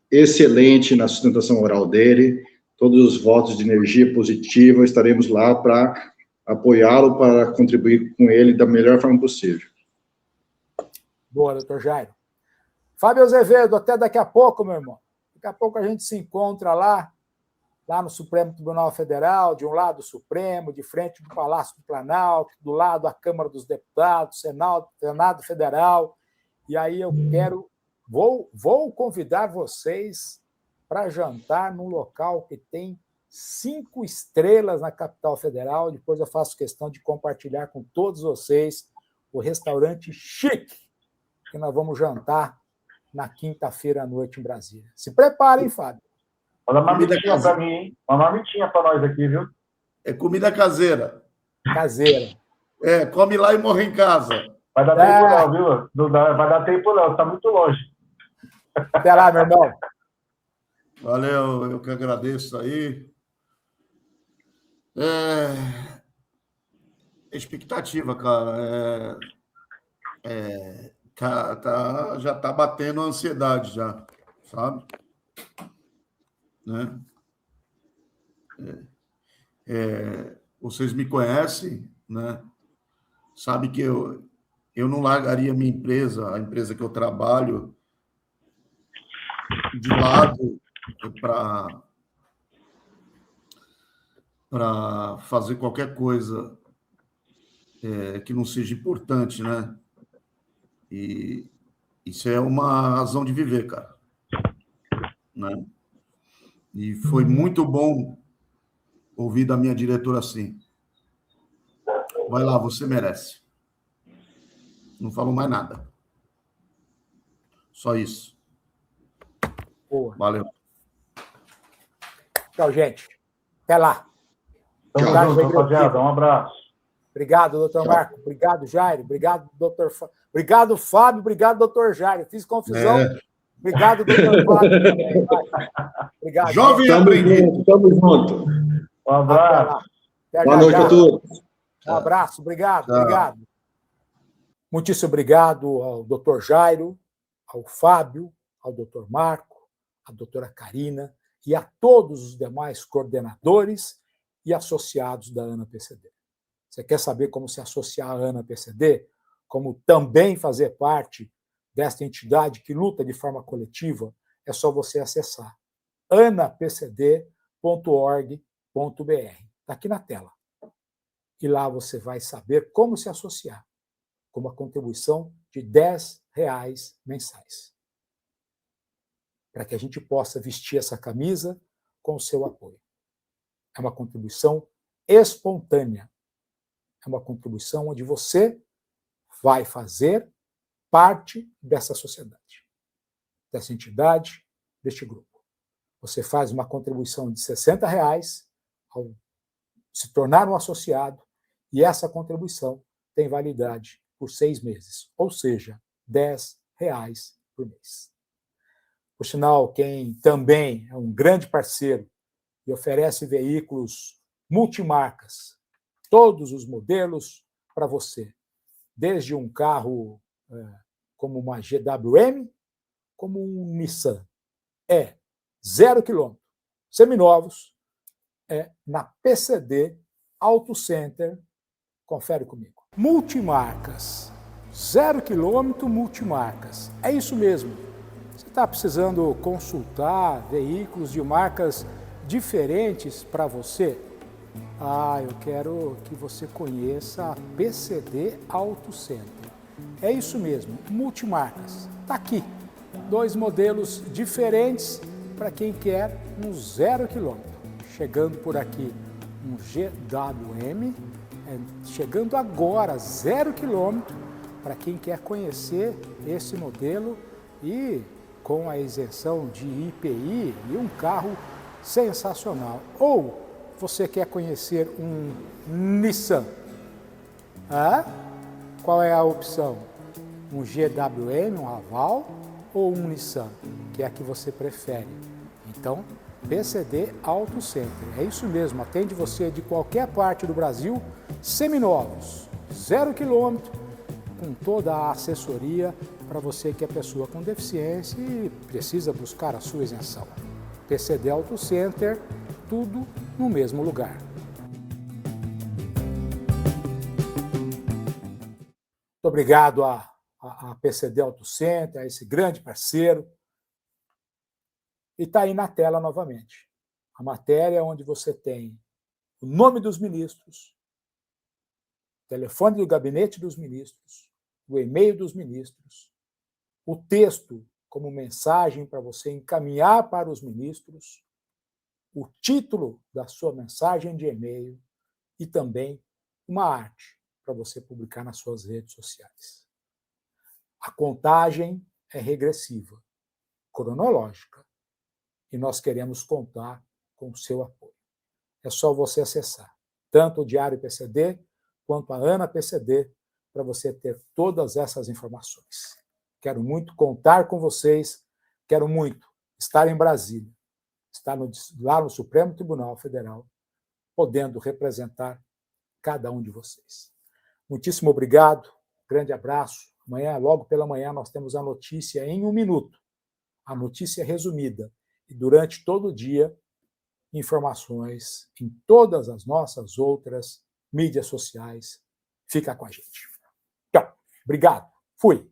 excelente na sustentação oral dele, todos os votos de energia positiva, estaremos lá para apoiá-lo, para contribuir com ele da melhor forma possível. Boa, doutor Jairo. Fábio Azevedo, até daqui a pouco, meu irmão. Daqui a pouco a gente se encontra lá no Supremo Tribunal Federal, de um lado o Supremo, de frente do Palácio do Planalto, do lado a Câmara dos Deputados, Senado Federal. E aí eu vou convidar vocês para jantar num local que tem 5 estrelas na capital federal. Depois eu faço questão de compartilhar com todos vocês o restaurante Chique, que nós vamos jantar na quinta-feira à noite em Brasília. Se preparem, Fábio. Olha a marmitinha para mim, hein? Uma marmitinha para nós aqui, viu? É comida caseira. Caseira. Come lá e morre em casa. Vai dar tempo não, viu? Vai dar tempo não, está muito longe. Até lá, meu irmão. Valeu, eu que agradeço aí. Expectativa, cara. Já está batendo a ansiedade, já, sabe? Né? Vocês me conhecem, né? Sabe que eu não largaria minha empresa, a empresa que eu trabalho, de lado para fazer qualquer coisa que não seja importante, né? E isso é uma razão de viver, cara. Né? E foi muito bom ouvir da minha diretora assim. Vai lá, você merece. Não falou mais nada. Só isso. Boa. Valeu. Tchau, gente. Até lá. Tamo junto, rapaziada. Um abraço. Obrigado, doutor Marco. Obrigado, Jairo. Obrigado, doutor Fábio. Obrigado, Fábio. Obrigado, doutor Jairo. Fiz confusão. Obrigado, doutor Fábio. Obrigado. Jovem aprendiz. Tamo junto. Um abraço. Boa noite a todos. Um abraço. Obrigado. Muitíssimo obrigado ao doutor Jairo, ao Fábio, ao doutor Marco, à doutora Karina e a todos os demais coordenadores e associados da ANA-PCD. Você quer saber como se associar à ANA-PCD? Como também fazer parte desta entidade que luta de forma coletiva? É só você acessar anapcd.org.br. Está aqui na tela. E lá você vai saber como se associar, com uma contribuição de R$10 mensais, para que a gente possa vestir essa camisa com o seu apoio. É uma contribuição espontânea. É uma contribuição onde você vai fazer parte dessa sociedade, dessa entidade, deste grupo. Você faz uma contribuição de R$60 ao se tornar um associado, e essa contribuição tem validade por 6 meses, ou seja, R$10 por mês. Por sinal, quem também é um grande parceiro e oferece veículos multimarcas, todos os modelos para você, desde um carro como uma GWM, como um Nissan. É 0 km. Seminovos é na PCD Auto Center. Confere comigo. Multimarcas. 0 km multimarcas. É isso mesmo. Você está precisando consultar veículos de marcas diferentes para você? Eu quero que você conheça a PCD Auto Center. É isso mesmo, multimarcas. Está aqui. 2 modelos diferentes para quem quer um 0 km. Chegando por aqui um GWM, chegando agora 0 km para quem quer conhecer esse modelo e com a isenção de IPI e um carro sensacional. Ou você quer conhecer um Nissan? Qual é a opção? Um GWM, um Raval ou um Nissan? Que é a que você prefere? Então, PCD Auto Center. É isso mesmo, atende você de qualquer parte do Brasil, seminovos, 0 km, com toda a assessoria para você que é pessoa com deficiência e precisa buscar a sua isenção. PCD Auto Center, tudo no mesmo lugar. Muito obrigado a PCD Auto Center, a esse grande parceiro. E está aí na tela novamente. A matéria onde você tem o nome dos ministros, o telefone do gabinete dos ministros, o e-mail dos ministros, o texto como mensagem para você encaminhar para os ministros, o título da sua mensagem de e-mail e também uma arte para você publicar nas suas redes sociais. A contagem é regressiva, cronológica, e nós queremos contar com o seu apoio. É só você acessar tanto o Diário PCD quanto a Ana PCD para você ter todas essas informações. Quero muito contar com vocês, quero muito estar em Brasília, estar lá no Supremo Tribunal Federal, podendo representar cada um de vocês. Muitíssimo obrigado, grande abraço. Amanhã, logo pela manhã, nós temos a notícia em 1 minuto, a notícia resumida. E durante todo o dia, informações em todas as nossas outras mídias sociais. Fica com a gente. Tchau. Obrigado. Fui.